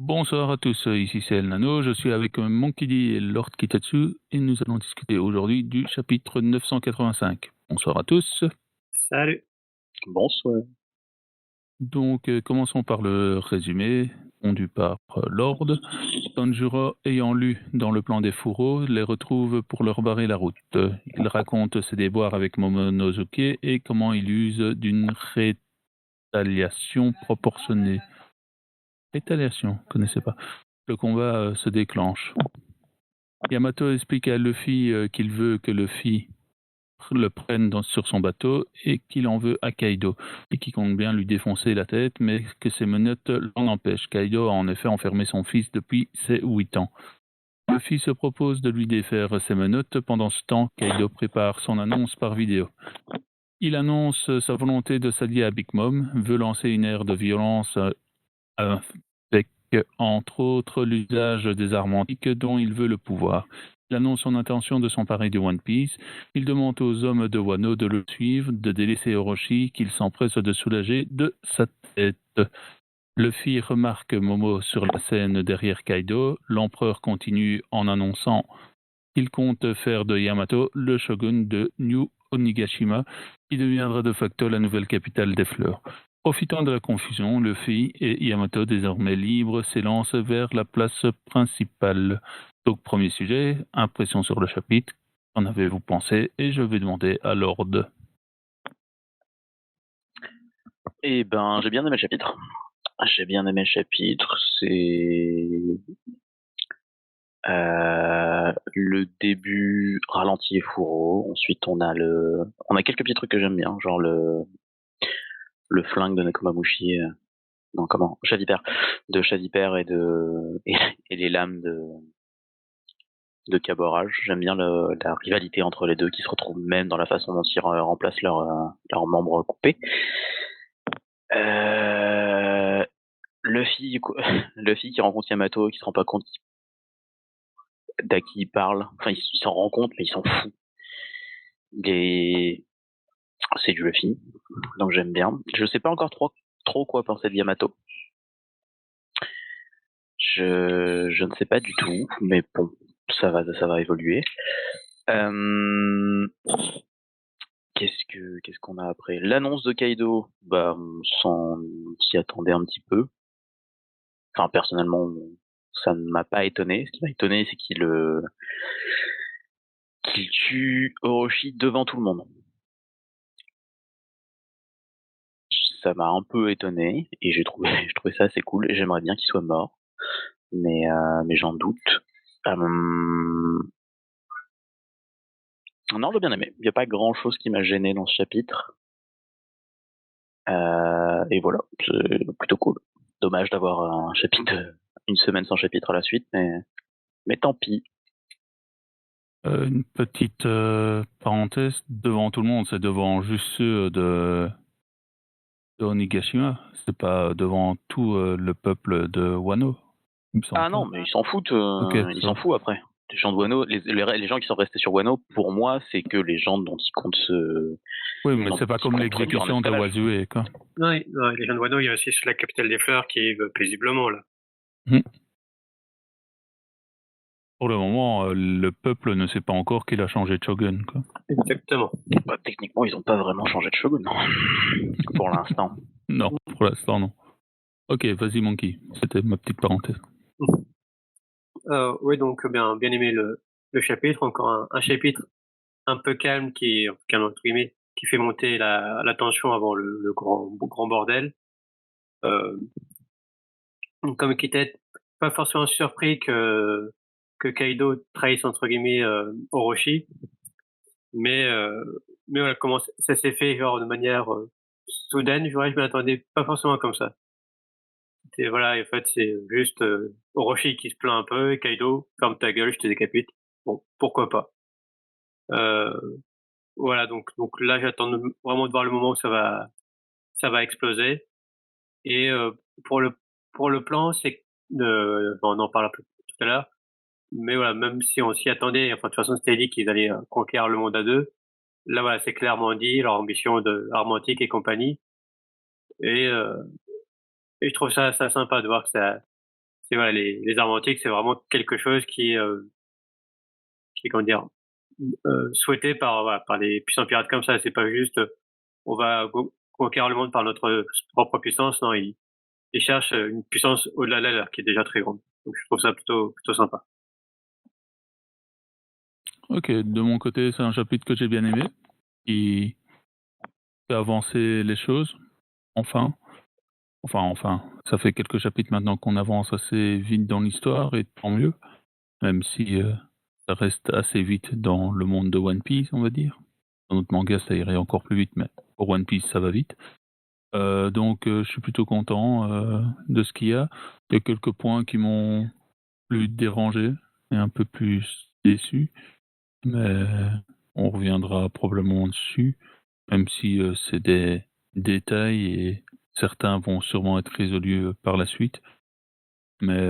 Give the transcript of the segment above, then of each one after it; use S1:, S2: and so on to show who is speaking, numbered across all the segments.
S1: Bonsoir à tous, ici c'est El Nano, je suis avec Monkey D et Lord Kitetsu et nous allons discuter aujourd'hui du chapitre 985. Bonsoir à tous.
S2: Salut.
S3: Bonsoir.
S1: Donc commençons par le résumé pondu par Lord. Tanjiro, ayant lu dans le plan des fourreaux, les retrouve pour leur barrer la route. Il raconte ses déboires avec Momonosuke et comment il use d'une rétaliation proportionnée. Rétaliation, connaissez pas. Le combat se déclenche. Yamato explique à Luffy qu'il veut que Luffy le prenne sur son bateau et qu'il en veut à Kaido et qu'il compte bien lui défoncer la tête, mais que ses menottes l'en empêchent. Kaido a en effet enfermé son fils depuis ses 8 ans. Luffy se propose de lui défaire ses menottes. Pendant ce temps, Kaido prépare son annonce par vidéo. Il annonce sa volonté de s'allier à Big Mom, veut lancer une ère de violence avec entre autres l'usage des armes antiques dont il veut le pouvoir. Il annonce son intention de s'emparer de One Piece. Il demande aux hommes de Wano de le suivre, de délaisser Orochi, qu'il s'empresse de soulager de sa tête. Luffy remarque Momo sur la scène derrière Kaido. L'empereur continue en annonçant qu'il compte faire de Yamato le shogun de New Onigashima, qui deviendra de facto la nouvelle capitale des fleurs. Profitant de la confusion, Luffy et Yamato, désormais libres, s'élancent vers la place principale. Donc, premier sujet, impression sur le chapitre. Qu'en avez-vous pensé? Et je vais demander à Lord.
S3: Eh ben, j'ai bien aimé le chapitre. J'ai bien aimé le chapitre. C'est le début ralenti et fourreau. Ensuite, on a quelques petits trucs que j'aime bien, genre le flingue de Nekomamushi. Non, comment? De Shadipère et les lames de Caborage. J'aime bien la rivalité entre les deux qui se retrouve même dans la façon dont ils remplacent leurs membres coupés. Luffy, Luffy qui rencontre Yamato, qui se rend pas compte d'à qui il parle. Enfin, il s'en rend compte, mais il s'en fout. C'est du Luffy, donc j'aime bien. Je sais pas encore trop quoi penser de Yamato. Je ne sais pas du tout, mais bon, ça va évoluer. Qu'est-ce qu'on a après? L'annonce de Kaido, bah, on s'y attendait un petit peu. Enfin, personnellement, ça ne m'a pas étonné. Ce qui m'a étonné, c'est qu'il tue Orochi devant tout le monde. Ça m'a un peu étonné et j'ai trouvé ça assez cool et j'aimerais bien qu'il soit mort, mais j'en doute. Non, j'ai bien aimé. Il n'y a pas grand chose qui m'a gêné dans ce chapitre. Et voilà, c'est plutôt cool. Dommage d'avoir un chapitre, une semaine sans chapitre à la suite, mais tant pis.
S1: Une petite parenthèse, devant tout le monde, c'est devant juste ceux de Onigashima, c'est pas devant tout le peuple de Wano.
S3: Ah non, mais ils s'en foutent,
S1: Okay,
S3: ils s'en foutent après. Les gens de Wano, les gens qui sont restés sur Wano, pour moi, c'est que les gens dont ils comptent se...
S1: Oui, mais c'est pas comme l'exécution de Wazue, quoi.
S2: Oui, les gens de Wano, il y a aussi la capitale des fleurs qui vivent paisiblement, là.
S1: Pour le moment, le peuple ne sait pas encore qu'il a changé de shogun, quoi.
S2: Exactement.
S3: Bah, techniquement, ils n'ont pas vraiment changé de shogun, non. Pour l'instant.
S1: Non, pour l'instant, non. Ok, vas-y, Monkey. C'était ma petite parenthèse.
S2: Oui, donc bien aimé le chapitre. Encore un chapitre un peu calme calme entre guillemets, qui fait monter la tension avant le grand bordel. Comme qui était pas forcément surpris que Kaido trahisse entre guillemets Orochi, mais voilà comment ça s'est fait genre de manière soudaine. Je m'y attendais pas forcément comme ça. C'était voilà, en fait c'est juste Orochi qui se plaint un peu, et Kaido ferme ta gueule, je te décapite. Bon, pourquoi pas. Voilà, donc là j'attends vraiment de voir le moment où ça va exploser. Et pour le plan, c'est bon, on en parlera plus tout à l'heure, mais voilà, même si on s'y attendait, enfin de toute façon c'était dit qu'ils allaient conquérir le monde à deux. Là voilà, c'est clairement dit leur ambition de Armantique et compagnie, et je trouve ça sympa de voir que ça voilà, les armes antiques, c'est vraiment quelque chose qui est, comment dire, souhaité par, voilà, par les puissants pirates comme ça. C'est pas juste, on va conquérir le monde par notre propre puissance. Non, ils cherchent une puissance au-delà de la leur, qui est déjà très grande. Donc je trouve ça plutôt sympa.
S1: Ok, de mon côté, c'est un chapitre que j'ai bien aimé, qui fait avancer les choses, enfin. Enfin, ça fait quelques chapitres maintenant qu'on avance assez vite dans l'histoire, et tant mieux, même si ça reste assez vite dans le monde de One Piece, on va dire. Dans notre manga, ça irait encore plus vite, mais pour One Piece, ça va vite. Donc je suis plutôt content de ce qu'il y a. Il y a quelques points qui m'ont plus dérangé et un peu plus déçu, mais on reviendra probablement dessus, même si c'est des détails et certains vont sûrement être résolus par la suite. Mais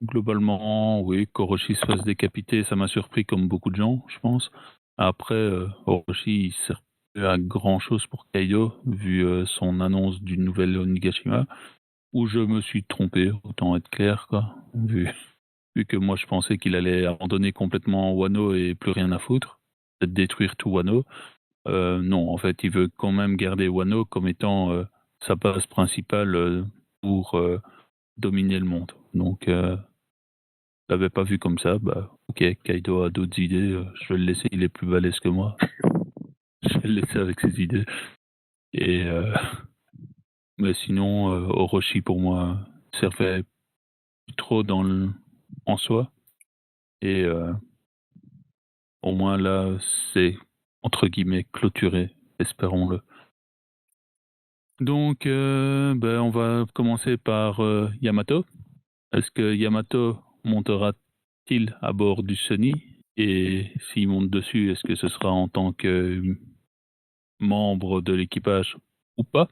S1: globalement, oui, qu'Orochi se fasse décapiter, ça m'a surpris comme beaucoup de gens, je pense. Après, Orochi, il sert plus à grand chose pour Kaido, vu son annonce d'une nouvelle Onigashima, où je me suis trompé, autant être clair, quoi. Vu que moi je pensais qu'il allait abandonner complètement Wano et plus rien à foutre, peut-être détruire tout Wano. Non, en fait, il veut quand même garder Wano comme étant sa base principale pour dominer le monde. Donc, je l'avais pas vu comme ça. Bah, ok, Kaido a d'autres idées. Je vais le laisser, il est plus balèze que moi. Je vais le laisser avec ses idées. Et mais sinon, Orochi pour moi servait plus trop en soi. Et au moins là, c'est entre guillemets clôturé, espérons-le. Donc, ben, on va commencer par Yamato. Est-ce que Yamato montera-t-il à bord du Sunny? Et s'il monte dessus, est-ce que ce sera en tant que membre de l'équipage ou pas?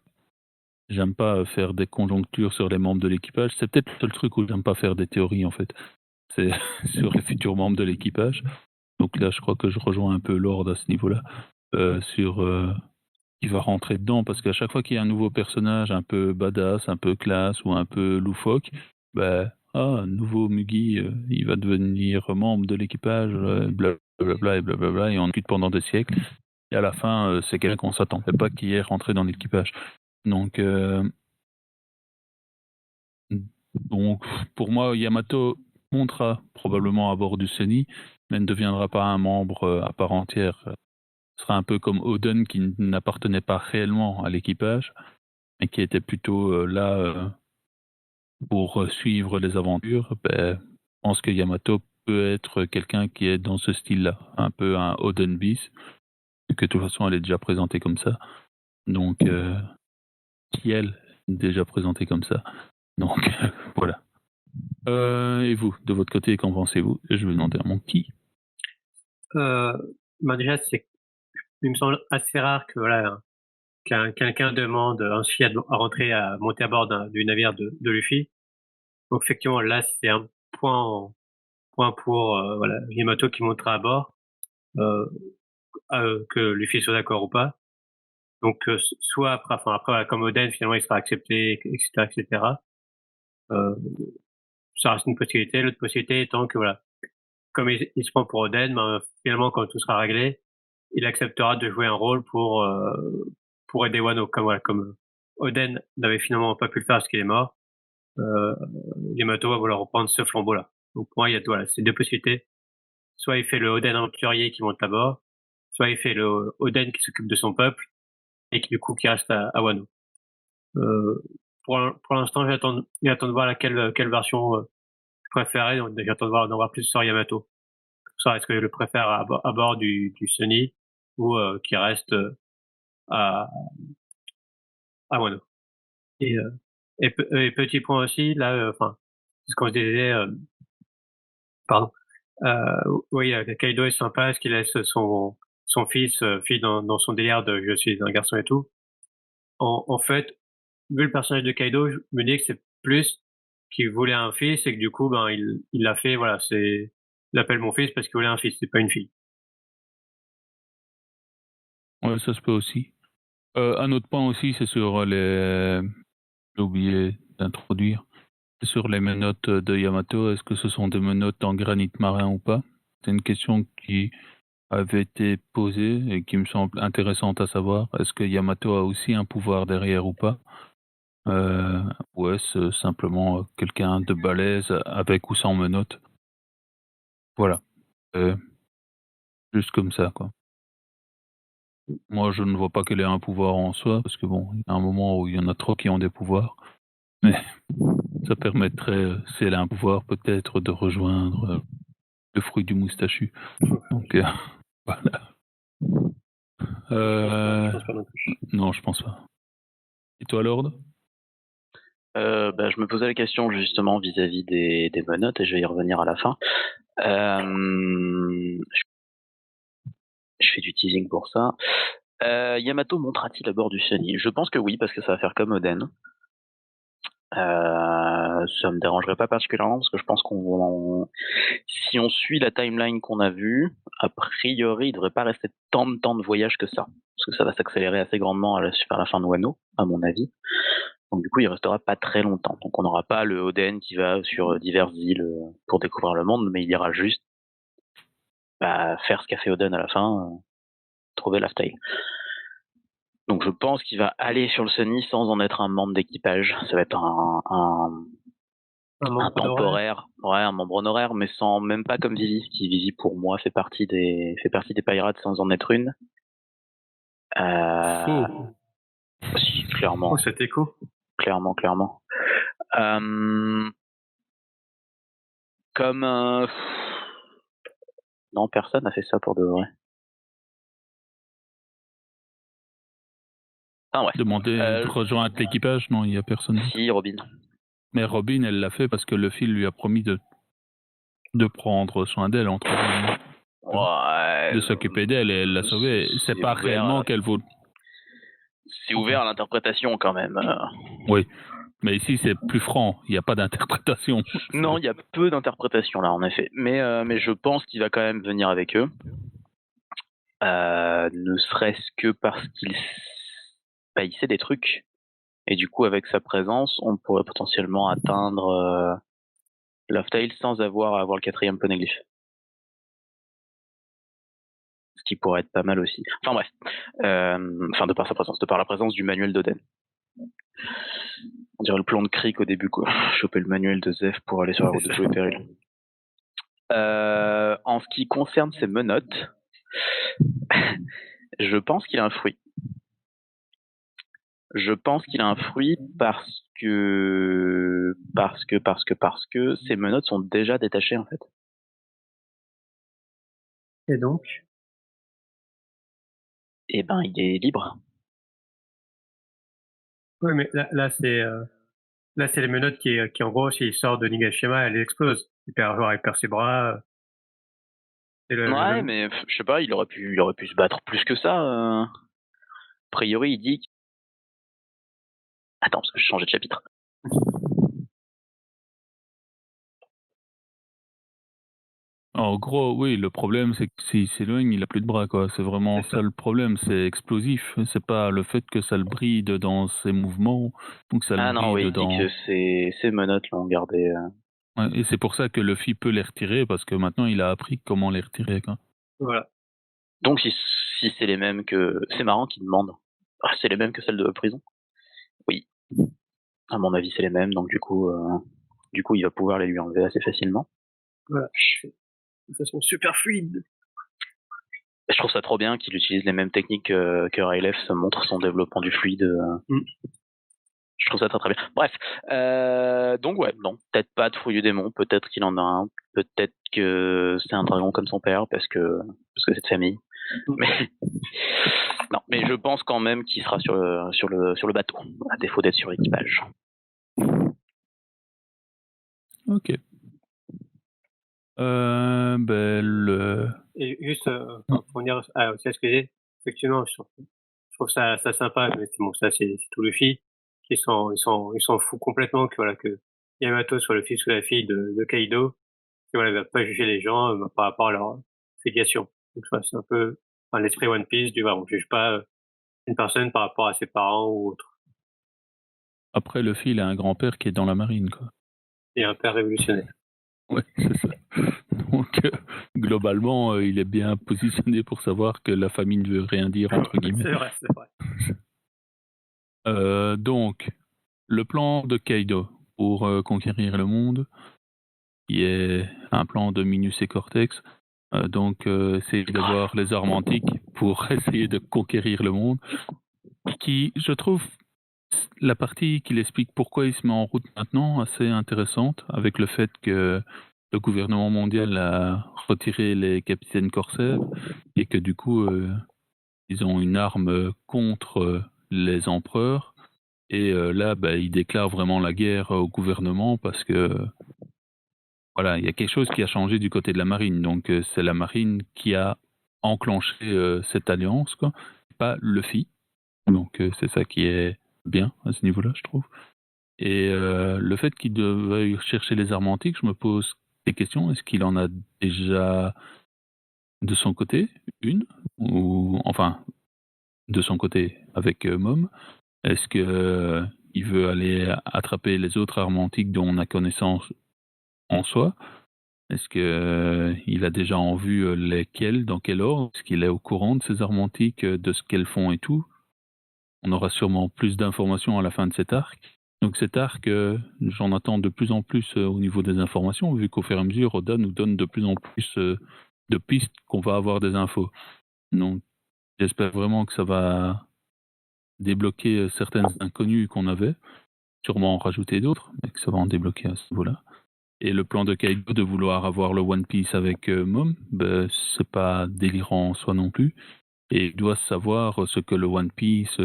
S1: J'aime pas faire des conjonctures sur les membres de l'équipage. C'est peut-être le seul truc où j'aime pas faire des théories, en fait. C'est sur les futurs membres de l'équipage. Donc là, je crois que je rejoins un peu Lord à ce niveau-là. Sur qui va rentrer dedans, parce qu'à chaque fois qu'il y a un nouveau personnage un peu badass, un peu classe ou un peu loufoque, bah, un nouveau Mugi, il va devenir membre de l'équipage, blablabla et blablabla, et on discute pendant des siècles. Et à la fin, c'est quelqu'un qu'on s'attendait pas qui est rentré dans l'équipage. Donc, donc, pour moi, Yamato montera probablement à bord du Sunny, mais ne deviendra pas un membre à part entière. Ce sera un peu comme Oden qui n'appartenait pas réellement à l'équipage, mais qui était plutôt là pour suivre les aventures. Ben, je pense que Yamato peut être quelqu'un qui est dans ce style-là, un peu un Oden bis, que de toute façon elle est déjà présentée comme ça. Donc, Kiel est déjà présentée comme ça. Donc, voilà. Et vous, de votre côté, qu'en pensez-vous? Je vais demander à mon qui.
S2: Bah déjà, il me semble assez rare que voilà, quelqu'un demande ainsi à rentrer, à monter à bord du navire de Luffy. Donc effectivement, là, c'est un point pour voilà, Yamato qui montera à bord, euh, que Luffy soit d'accord ou pas. Donc soit après, enfin après voilà, comme Oden finalement il sera accepté, etc., etc. Euh, Ça reste une possibilité. L'autre possibilité étant que voilà, comme il se prend pour Oden, ben, finalement quand tout sera réglé, il acceptera de jouer un rôle pour aider Wano. Comme voilà, comme Oden n'avait finalement pas pu le faire parce qu'il est mort, euh, Yamato va vouloir reprendre ce flambeau-là. Donc pour moi, il y a voilà, ces deux possibilités. Soit il fait le Oden aventurier qui monte à bord, soit il fait le Oden qui s'occupe de son peuple et qui du coup qui reste à Wano. Euh, pour l'instant, j'attends de voir quelle version je préférais. Donc j'attends d'en voir plus sur Yamato. Ça, est-ce que je le préfère à bord du Sunny ou qui reste à, à Wano. Et, et petit point aussi, là, enfin, c'est ce qu'on se disait, pardon. Oui, Kaido est sympa, est-ce qu'il laisse son fils dans son délire de je suis un garçon et tout. En fait, vu le personnage de Kaido, je me dis que c'est plus qu'il voulait un fils et que du coup, ben, il l'a fait, voilà, il l'appelle mon fils parce qu'il voulait un fils, c'est pas une fille.
S1: Ouais, ça se peut aussi. Un autre point aussi, c'est sur les... J'ai oublié d'introduire. sur les menottes de Yamato, est-ce que ce sont des menottes en granit marin ou pas? C'est une question qui avait été posée et qui me semble intéressante à savoir. Est-ce que Yamato a aussi un pouvoir derrière ou pas? Ou est-ce simplement quelqu'un de balèze avec ou sans menottes? Voilà, juste comme ça, quoi. Moi, je ne vois pas qu'elle ait un pouvoir en soi, parce que bon, il y a un moment où il y en a trop qui ont des pouvoirs, mais ça permettrait, si elle a un pouvoir, peut-être de rejoindre le fruit du moustachu. Donc, voilà.
S2: Je pense pas non plus.
S1: Non, je pense pas. Et toi, Lord?
S3: Je me posais la question justement vis-à-vis des menottes et je vais y revenir à la fin. Je fais du teasing pour ça. Yamato montera-t-il à bord du Sunny? Je pense que oui, parce que ça va faire comme Oden. Ça me dérangerait pas particulièrement parce que je pense si on suit la timeline qu'on a vue, a priori, il devrait pas rester tant de temps de voyage que ça. Parce que ça va s'accélérer assez grandement vers la fin de Wano, à mon avis. Donc du coup, il restera pas très longtemps. Donc on n'aura pas le Oden qui va sur diverses îles pour découvrir le monde, mais il ira juste faire ce qu'a fait Oden à la fin, trouver Laugh-Tale. Donc je pense qu'il va aller sur le Sunny sans en être un membre d'équipage. Ça va être un temporaire, ouais, un membre honoraire, mais sans même pas comme Vivi, qui Vivi pour moi fait partie des pirates sans en être une.
S1: Faux.
S3: Si, clairement.
S2: Oh, cet écho.
S3: Clairement. Non, personne n'a fait ça pour de vrai. Ah ouais.
S1: Demander de rejoindre l'équipage? Non, il y a personne.
S3: Si, Robin.
S1: Mais Robin, elle l'a fait parce que le fil lui a promis de prendre soin d'elle, entre guillemets.
S3: Ouais.
S1: De s'occuper d'elle et elle l'a sauvée. C'est pas réellement qu'elle vaut.
S3: C'est ouvert à l'interprétation quand même.
S1: Oui. Mais ici, c'est plus franc. Il n'y a pas d'interprétation.
S3: Non, il y a peu d'interprétation là, en effet. Mais je pense qu'il va quand même venir avec eux. Ne serait-ce que parce qu'il sait des trucs. Et du coup, avec sa présence, on pourrait potentiellement atteindre Laugh-Tale sans avoir à avoir le 4e poneglyph. Ce qui pourrait être pas mal aussi. Enfin bref. De par sa présence, de par la présence du manuel d'Oden. On dirait le plan de Krieg au début, quoi. Choper le manuel de Zef pour aller sur la route de tous les périls. En ce qui concerne ses menottes, je pense qu'il a un fruit. Je pense qu'il a un fruit parce que ses menottes sont déjà détachées en fait.
S2: Et donc?
S3: Eh ben, il est libre.
S2: Oui, mais là c'est les menottes qui en gros, s'il sort de Nigashima, elle explose. Il perd ses bras.
S3: Ouais, mais je sais pas, il aurait pu se battre plus que ça. A priori, il dit. Attends, parce que je changeais de chapitre.
S1: En gros, oui, le problème, c'est que s'il s'éloigne, il a plus de bras, quoi. C'est vraiment ça le problème, c'est explosif. C'est pas le fait que ça le bride dans ses mouvements, ou que ça le
S3: non, oui,
S1: bride
S3: il dit que ses menottes l'ont gardé.
S1: Ouais, et c'est pour ça que Luffy peut les retirer, parce que maintenant, il a appris comment les retirer, quoi.
S2: Voilà.
S3: Donc, si c'est les mêmes que. C'est marrant qu'il demande. Ah, c'est les mêmes que celles de la prison? Oui. À mon avis, c'est les mêmes, donc du coup, il va pouvoir les lui enlever assez facilement.
S2: Voilà. De façon super fluide.
S3: Je trouve ça trop bien qu'il utilise les mêmes techniques que Rylef, ça montre son développement du fluide. Je trouve ça très très bien. Bref, donc ouais, non, peut-être pas de fouille du démon, peut-être qu'il en a un, peut-être que c'est un dragon comme son père parce que c'est de famille. Mais non, mais je pense quand même qu'il sera sur le bateau, à défaut d'être sur l'équipage.
S1: Ok.
S2: Et juste pour revenir aussi à ce que j'ai, effectivement, je trouve ça sympa, mais bon, ça c'est tout le filles qui s'en fout complètement que Yamato soit le fils ou la fille de Kaido, qui voilà, va pas juger les gens par rapport à leur filiation. Donc c'est un peu l'esprit One Piece du on juge pas une personne par rapport à ses parents ou autre.
S1: Après, Luffy, il a un grand-père qui est dans la marine, quoi.
S2: et un père révolutionnaire.
S1: Ouais, c'est ça. Donc, globalement, il est bien positionné pour savoir que la famille ne veut rien dire, entre guillemets.
S2: C'est vrai, c'est vrai.
S1: Donc, le plan de Kaido pour conquérir le monde, qui est un plan de Minus et Cortex. Donc, essayer d'avoir les armes antiques pour essayer de conquérir le monde. Qui, je trouve, la partie qu'il explique pourquoi il se met en route maintenant, assez intéressante, avec le fait que le gouvernement mondial a retiré les capitaines corsaires et que du coup, ils ont une arme contre les empereurs. Et là, bah, il déclare vraiment la guerre au gouvernement parce que voilà, il y a quelque chose qui a changé du côté de la marine. Donc, c'est la marine qui a enclenché cette alliance, quoi, pas Luffy. Donc, c'est ça qui est bien à ce niveau-là, je trouve. Et le fait qu'il devait chercher les armes antiques, je me pose des questions. Est-ce qu'il en a déjà de son côté une, ou enfin de son côté avec Mom? Est-ce que il veut aller attraper les autres armes antiques dont on a connaissance en soi? Est-ce que il a déjà en vue lesquelles, dans quel ordre? Est-ce qu'il est au courant de ces armes antiques, de ce qu'elles font et tout? On aura sûrement plus d'informations à la fin de cet arc. Donc cet arc, j'en attends de plus en plus au niveau des informations, vu qu'au fur et à mesure, Oda nous donne de plus en plus de pistes qu'on va avoir des infos. Donc j'espère vraiment que ça va débloquer certaines inconnues qu'on avait, sûrement en rajouter d'autres, mais que ça va en débloquer à ce niveau-là. Et le plan de Kaido de vouloir avoir le One Piece avec Mom, ben, c'est pas délirant en soi non plus. Et il doit savoir ce que le One Piece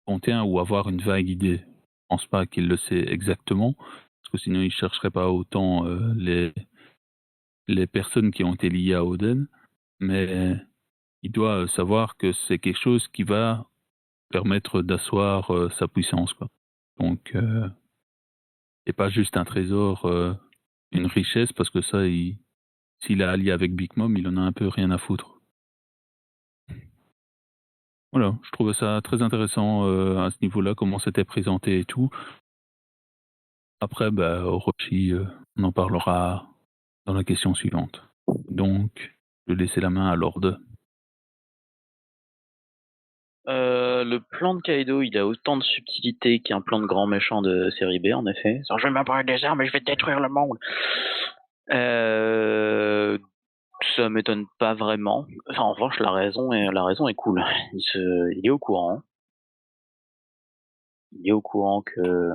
S1: contient ou avoir une vague idée. Je pense pas qu'il le sait exactement, parce que sinon il chercherait pas autant les personnes qui ont été liées à Oden, mais il doit savoir que c'est quelque chose qui va permettre d'asseoir sa puissance, quoi. Donc, et pas juste un trésor, une richesse, parce que ça, s'il est allié avec Big Mom, il en a un peu rien à foutre. Voilà, je trouvais ça très intéressant à ce niveau-là, comment c'était présenté et tout. Après, bah, Orochi, on en parlera dans la question suivante. Donc, je vais laisser la main à Lord.
S3: Le plan de Kaido, il a autant de subtilité qu'un plan de grand méchant de série B, en effet. Genre, je vais m'apprendre des armes et je vais détruire le monde. Ça m'étonne pas vraiment. Enfin, en revanche, la raison est cool. Il est au courant. Il est au courant que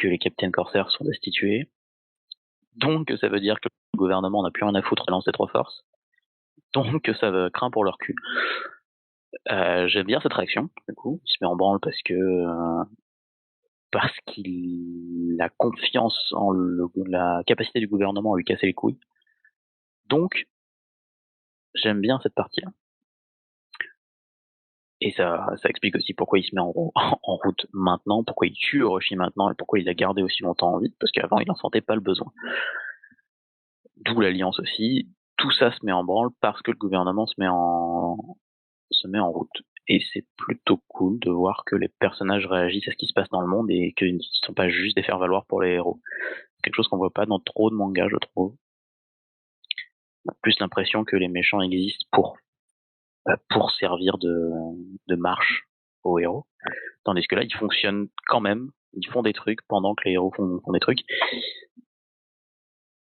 S3: les capitaines corsaires sont destitués. Donc, ça veut dire que le gouvernement n'a plus rien à foutre et lance des trois forces. Donc, ça craint pour leur cul. J'aime bien cette réaction, du coup. Il se met en branle parce qu'il a confiance en la capacité du gouvernement à lui casser les couilles. Donc, j'aime bien cette partie-là. Et ça explique aussi pourquoi il se met en route maintenant, pourquoi il tue Orochi maintenant et pourquoi il l'a gardé aussi longtemps en vie, parce qu'avant il n'en sentait pas le besoin. D'où l'alliance aussi. Tout ça se met en branle parce que le gouvernement se met en route. Et c'est plutôt cool de voir que les personnages réagissent à ce qui se passe dans le monde et qu'ils ne sont pas juste des faire-valoir pour les héros. C'est quelque chose qu'on voit pas dans trop de mangas, je trouve. On a plus l'impression que les méchants existent pour servir de marche aux héros. Tandis que là, ils fonctionnent quand même. Ils font des trucs pendant que les héros font des trucs.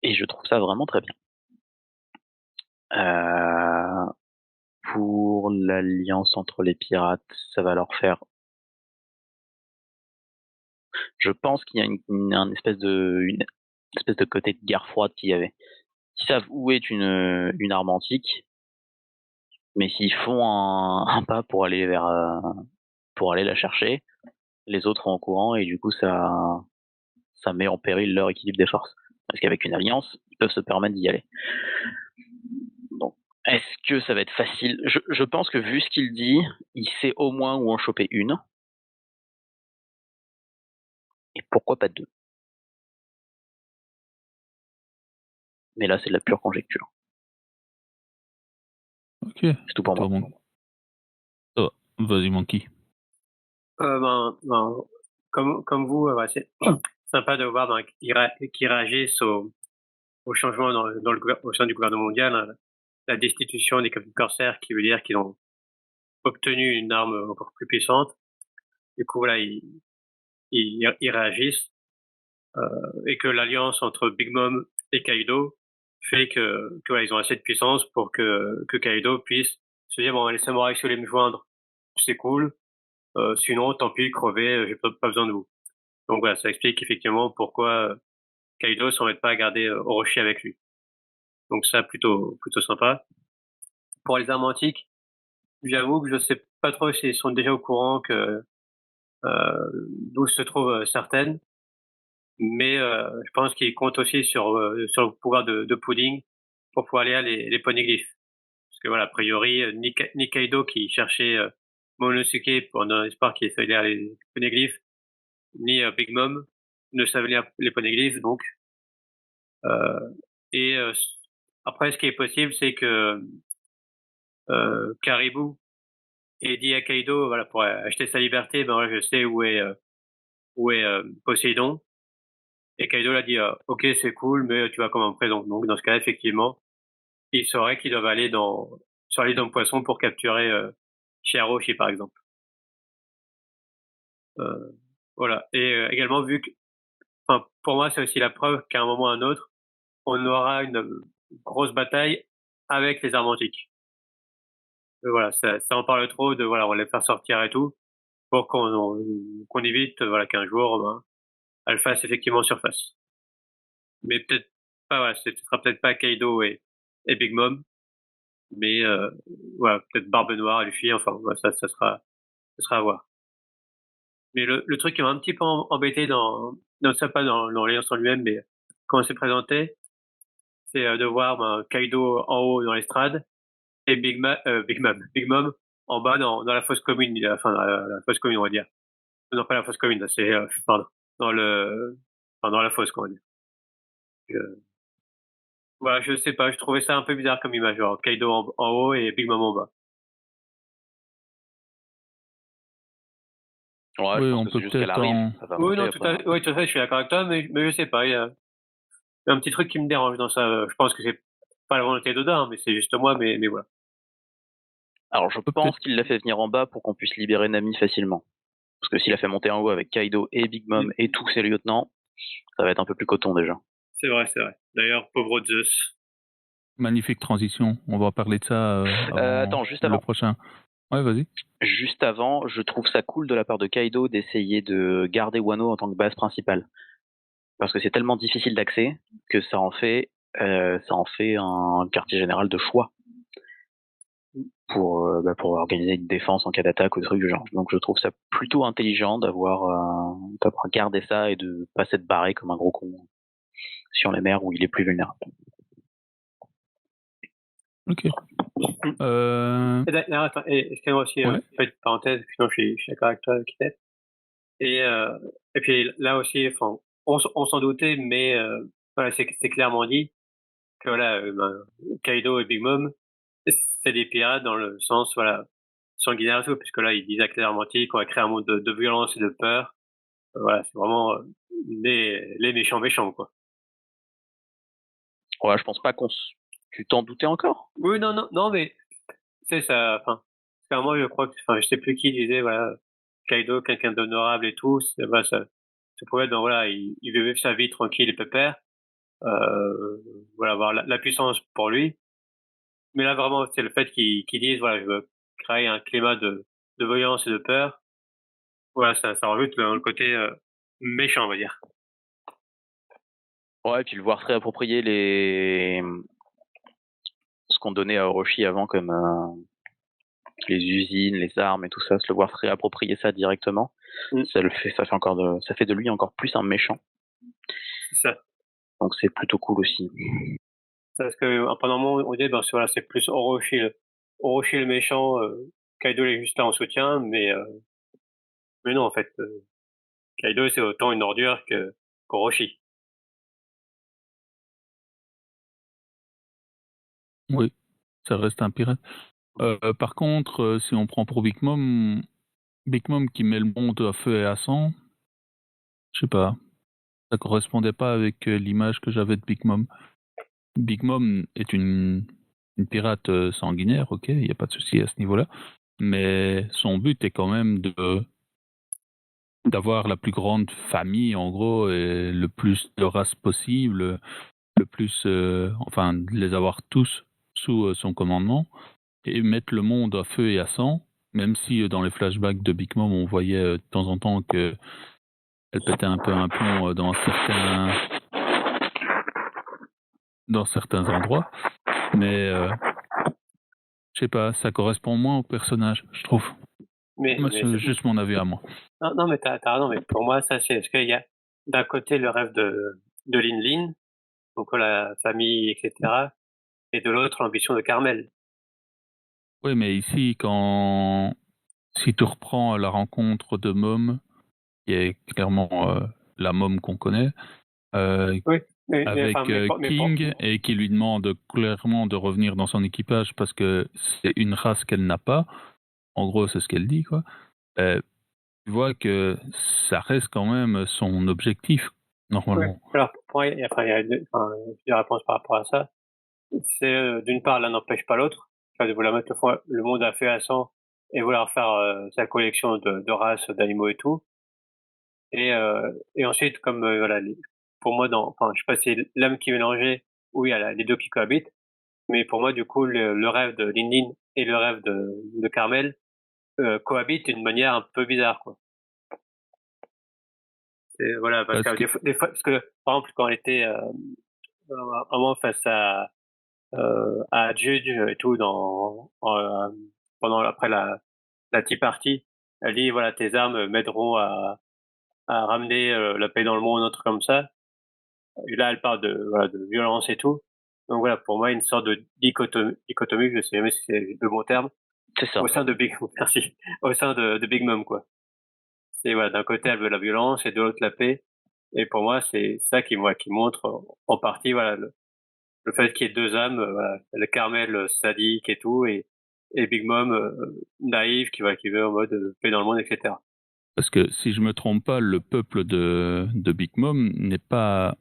S3: Et je trouve ça vraiment très bien. Pour l'alliance entre les pirates, ça va leur faire... Je pense qu'il y a une espèce de côté de guerre froide qu'il y avait. Ils savent où est une arme antique, mais s'ils font un pas pour aller la chercher, les autres sont au courant et du coup ça met en péril leur équilibre des forces. Parce qu'avec une alliance, ils peuvent se permettre d'y aller. Donc, est-ce que ça va être facile? Je pense que vu ce qu'il dit, il sait au moins où en choper une. Et pourquoi pas deux? Mais là, c'est de la pure conjecture.
S1: Ok.
S3: C'est tout pour moi.
S1: Ça va. Vas-y, Monkey.
S2: Comme vous, ouais, c'est sympa de voir qu'ils réagissent au changement au sein du gouvernement mondial, hein, la destitution des capitaines corsaires, qui veut dire qu'ils ont obtenu une arme encore plus puissante. Du coup, voilà, ils réagissent, et que l'alliance entre Big Mom et Kaido fait que voilà, ils ont assez de puissance pour que Kaido puisse se dire bon, les samouraïs, si vous voulez me joindre, c'est cool. Sinon, tant pis, crevez, j'ai pas besoin de vous. Donc voilà, ça explique effectivement pourquoi Kaido s'embête pas à garder Orochi avec lui. Donc ça, plutôt sympa. Pour les armes antiques, j'avoue que je sais pas trop s'ils sont déjà au courant que d'où se trouvent certaines, mais je pense qu'ils comptent aussi sur le pouvoir de Pudding pour pouvoir lire les poneglyphes. Parce que voilà, a priori, ni Kaido qui cherchait Momonosuke dans l'espoir qu'il savait lire les poneglyphes, ni Big Mom ne savait lire les poneglyphes, donc et après, ce qui est possible, c'est que Caribou ait dit à Kaido, voilà, pour acheter sa liberté, ben voilà, je sais où est Poséidon. Et Kaido l'a dit, ok, c'est cool, mais tu vas comme en prison. Donc dans ce cas, effectivement, il saurait qu'ils doivent aller sur l'île d'un poisson pour capturer Shiharoshi, par exemple. Voilà. Et également, enfin, pour moi, c'est aussi la preuve qu'à un moment ou à un autre, on aura une grosse bataille avec les armes antiques. Voilà, ça en parle trop de voilà, on va les faire sortir et tout, pour qu'on évite voilà qu'un jour ben, elle fasse effectivement surface. Mais peut-être pas, voilà, ce sera peut-être pas Kaido et Big Mom, mais voilà, peut-être Barbe Noire et Luffy, enfin voilà, ça sera à voir. Mais le truc qui m'a un petit peu embêté dans ça, pas dans l'alliance en lui-même, mais comment c'est présenté, c'est de voir ben, Kaido en haut dans l'estrade et Big Mom en bas dans la fosse commune, enfin la fosse commune on va dire. Non, pas la fosse commune, là, c'est pardon, dans la fosse, on va dire. Euh, voilà, je sais pas, je trouvais ça un peu bizarre comme image, genre Kaido en haut et Big Mom en bas.
S3: Ouais, je
S1: Oui,
S3: pense
S1: on
S3: que c'est
S1: peut
S3: juste qu'elle
S1: peut-être
S3: arrive,
S1: en...
S3: ça va
S2: Oui,
S3: monter
S2: non,
S3: après.
S2: oui, tout à fait, je suis d'accord avec toi, mais je sais pas, il y a un petit truc qui me dérange dans ça. Je pense que c'est pas la volonté d'Oda, hein, mais c'est juste moi, mais voilà.
S3: Alors je
S1: peut
S3: pense
S1: peut-être...
S3: qu'il l'a fait venir en bas pour qu'on puisse libérer Nami facilement. Parce que s'il a fait monter en haut avec Kaido et Big Mom et tous ses lieutenants, ça va être un peu plus coton déjà.
S2: C'est vrai, c'est vrai. D'ailleurs, pauvre Zeus.
S1: Magnifique transition. On va parler de ça avant
S3: Attends, juste
S1: le
S3: avant.
S1: prochain. Ouais, vas-y.
S3: Juste avant, je trouve ça cool de la part de Kaido d'essayer de garder Wano en tant que base principale. Parce que c'est tellement difficile d'accès que ça en fait un quartier général de choix pour organiser une défense en cas d'attaque ou des trucs du genre. Donc je trouve ça plutôt intelligent d'avoir gardé ça et de pas s'être barré comme un gros con sur les mers où il est plus vulnérable.
S1: Ok.
S2: Et d'ailleurs, attends, excuse-moi aussi,
S1: Ouais.
S2: petite parenthèse, sinon je suis d'accord avec toi, Kitette. Et, et puis là aussi, enfin, on s'en doutait, mais voilà, c'est clairement dit que voilà, ben, Kaido et Big Mom, c'est des pirates dans le sens voilà sanguinaire et tout, puisque là ils disent clairement qu'on va créer un monde de violence et de peur. Voilà, c'est vraiment les méchants méchants quoi.
S3: Ouais, je pense pas tu t'en doutais encore?
S2: Oui, non, non, non, mais c'est ça. Enfin, clairement, je crois que, enfin, je sais plus qui disait voilà, Kaido, quelqu'un d'honorable et tout. Voilà, ça pouvait être, ben, voilà, il veut vivre sa vie tranquille et pépère. Voilà, avoir la puissance pour lui. Mais là, vraiment, c'est le fait qu'ils disent, voilà, je veux créer un climat de violence et de peur. Voilà, ça rajoute le côté méchant, on va dire.
S3: Ouais, et puis le voir se réapproprier ce qu'on donnait à Orochi avant comme les usines, les armes et tout ça, se le voir se réapproprier ça directement,
S2: Mm.
S3: ça fait de lui encore plus un méchant.
S2: C'est ça.
S3: Donc c'est plutôt cool aussi.
S2: Parce que pendant un moment, on dit, ben, voilà, c'est plus Orochi le méchant, Kaido est juste là en soutien, mais non, en fait, Kaido, c'est autant une ordure qu'Orochi.
S1: Oui, ça reste un pirate. Par contre, si on prend pour Big Mom qui met le monde à feu et à sang, je sais pas. ça correspondait pas avec l'image que j'avais de Big Mom. Big Mom est une pirate sanguinaire, ok, il n'y a pas de souci à ce niveau-là, mais son but est quand même d'avoir la plus grande famille, en gros, et le plus de races possible, le plus, enfin, de les avoir tous sous son commandement, et mettre le monde à feu et à sang, même si dans les flashbacks de Big Mom, on voyait de temps en temps que elle pétait un peu un plomb dans certains endroits, mais je sais pas, ça correspond moins au personnage, je trouve.
S2: Mais,
S1: Moi,
S2: mais
S1: c'est juste mon avis à moi.
S2: non, mais t'as raison, mais pour moi, ça, c'est, parce qu'il y a d'un côté le rêve de Lin Lin, donc la famille, etc., et de l'autre l'ambition de Carmel.
S1: Oui, mais ici, si tu reprends la rencontre de Mom, qui est clairement la Mom qu'on connaît,
S2: Oui, mais
S1: avec
S2: enfin,
S1: King, et qui lui demande clairement de revenir dans son équipage parce que c'est une race qu'elle n'a pas. En gros, c'est ce qu'elle dit, quoi. Tu vois que ça reste quand même son objectif,
S2: oui.
S1: normalement.
S2: Alors, pour moi, après, il y a deux réponses par rapport à ça. C'est d'une part, l'un n'empêche pas l'autre. Enfin, de vouloir mettre le monde à feu à sang et vouloir faire sa collection de races, d'animaux et tout. Et ensuite, comme voilà, pour moi, enfin, je sais pas si c'est l'âme qui est mélangée ou il y a les deux qui cohabitent. Mais pour moi, du coup, le rêve de Lin Lin et le rêve de Carmel cohabitent d'une manière un peu bizarre, quoi. Voilà, parce
S1: Parce
S2: que
S1: que,
S2: des fois, parce que par exemple, quand elle était vraiment face à Jude et tout après la Tea Party, elle dit voilà, tes armes m'aideront à ramener la paix dans le monde, un truc comme ça. Et là, elle parle de violence et tout. Donc voilà, pour moi, une sorte de dichotomie, je sais jamais si c'est le bon terme,
S3: C'est ça.
S2: au sein de Big, merci, au sein de Big Mom, quoi. C'est voilà, d'un côté, elle veut la violence et de l'autre, la paix. Et pour moi, c'est ça qui montre en partie, voilà, le fait qu'il y ait deux âmes, voilà, le Carmel sadique et tout, et Big Mom naïve qui veut en mode paix dans le monde, etc.
S1: parce que si je me trompe pas, le peuple de Big Mom n'est pas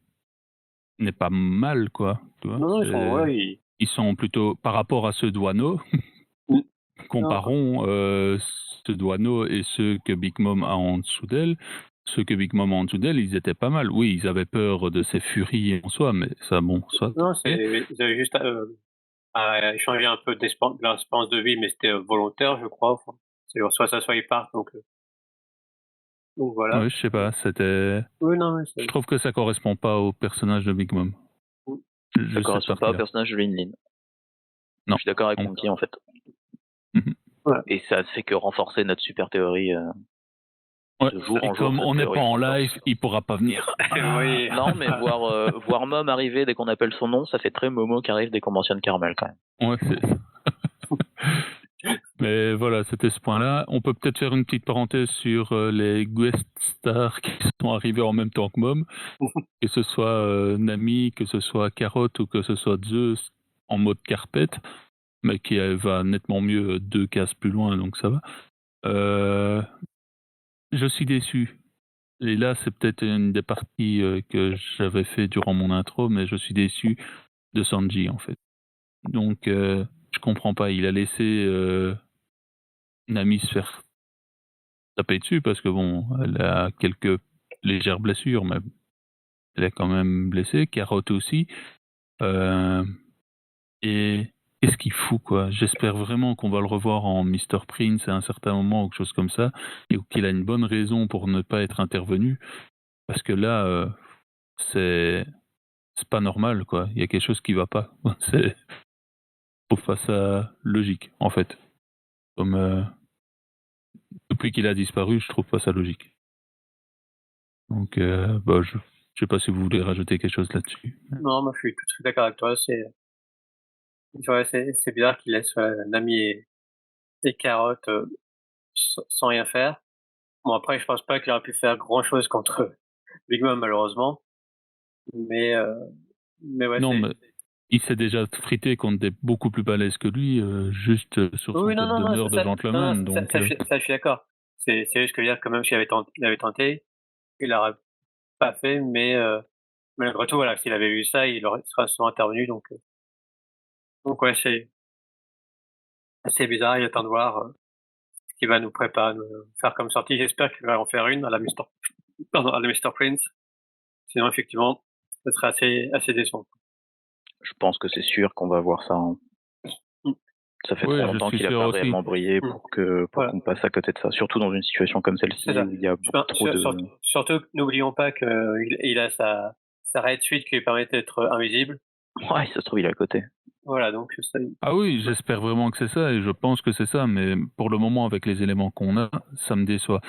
S1: mal, quoi. Tu vois,
S2: Non, non, ils sont, ouais,
S1: ils sont plutôt, par rapport à ceux de Wano,
S2: Mm. Non,
S1: comparons ceux de Wano et ceux que Big Mom a en dessous d'elle. Ceux que Big Mom a en dessous d'elle, ils étaient pas mal. Oui, ils avaient peur de ses furies en soi, mais ça, bon, ça.
S2: non,
S1: ok.
S2: ils avaient juste à échanger un peu de l'espérance de vie, mais c'était volontaire, je crois. Enfin, c'est soit ça, soit ils partent, donc voilà.
S1: Ouais, je sais pas, c'était.
S2: Oui, non, mais
S1: Je trouve que ça correspond pas au personnage de Big Mom.
S2: Mm.
S3: Ça
S1: Cette
S3: correspond pas au
S1: partie-là.
S3: personnage de Lin Lin.
S1: Non.
S3: Je suis d'accord avec
S1: Non.
S3: Monkey en fait.
S1: Mhm.
S2: Voilà.
S3: Et ça fait que renforcer notre super théorie
S1: Ouais.
S3: de jour
S1: Et
S3: en jour.
S1: comme
S3: cette
S1: on n'est
S3: théorie
S1: pas en
S3: se renforce.
S1: live, il pourra pas venir.
S2: Oui.
S3: Non, mais voir Mom arriver dès qu'on appelle son nom, ça fait très Momo qui arrive dès qu'on mentionne Carmel quand même.
S1: Ouais, c'est ça. Mais voilà, c'était ce point-là. On peut peut-être faire une petite parenthèse sur les guest stars qui sont arrivés en même temps que Mom, que ce soit Nami, que ce soit Carotte ou que ce soit Zeus en mode carpette, mais qui va nettement mieux 2 cases plus loin, donc ça va. Je suis déçu. Et là, c'est peut-être une des parties que j'avais fait durant mon intro, mais je suis déçu de Sanji, en fait. Donc, je comprends pas. Il a laissé Nami se faire taper dessus parce que, bon, elle a quelques légères blessures, mais elle est quand même blessée. Carotte aussi. Et qu'est-ce qu'il fout, quoi? J'espère vraiment qu'on va le revoir en Mr. Prince à un certain moment ou quelque chose comme ça, et qu'il a une bonne raison pour ne pas être intervenu. Parce que là, c'est pas normal, quoi. Il y a quelque chose qui va pas. Je trouve pas ça logique, en fait. Comme depuis qu'il a disparu, je trouve pas ça logique. Donc, je sais pas si vous voulez rajouter quelque chose là-dessus.
S2: Non, moi je suis tout à fait d'accord avec toi. C'est bizarre qu'il laisse Nami et Carotte sans rien faire. Bon, après, je pense pas qu'il aurait pu faire grand chose contre Big Mom, malheureusement. Mais, euh, mais ouais,
S1: Non, mais il s'est déjà frité contre des beaucoup plus balèzes que lui, juste sur son
S2: oui, non,
S1: code
S2: non, non,
S1: d'honneur de
S2: non,
S1: gentleman. Donc,
S2: ça, je suis d'accord. C'est juste que dire que même s'il avait tenté, il aurait pas fait, mais malgré tout, voilà, s'il avait vu ça, serait sûrement intervenu, donc ouais, c'est assez bizarre. Il attend de voir, ce qu'il va nous préparer, nous faire comme sortie. J'espère qu'il va en faire une à la Mr Prince. Sinon, effectivement, ce serait assez décevant.
S3: Je pense que c'est sûr qu'on va voir ça, hein.
S2: Mmh.
S3: Ça fait
S1: Oui,
S3: trop
S1: je
S3: longtemps
S1: suis
S3: qu'il a
S1: sûr
S3: pas
S1: aussi.
S3: réellement brillé
S2: Mmh.
S3: pour
S2: Voilà.
S3: qu'on passe à côté de ça. Surtout dans une situation comme celle-ci
S2: C'est ça.
S3: où il y a
S2: Enfin,
S3: trop de.
S2: surtout que n'oublions pas qu'il a sa Red Suite qui lui permet d'être invisible.
S3: Ouais, ça se trouve, il est à côté.
S2: Voilà, donc ça
S1: Ah oui, j'espère vraiment que c'est ça et je pense que c'est ça, mais pour le moment, avec les éléments qu'on a, ça me déçoit.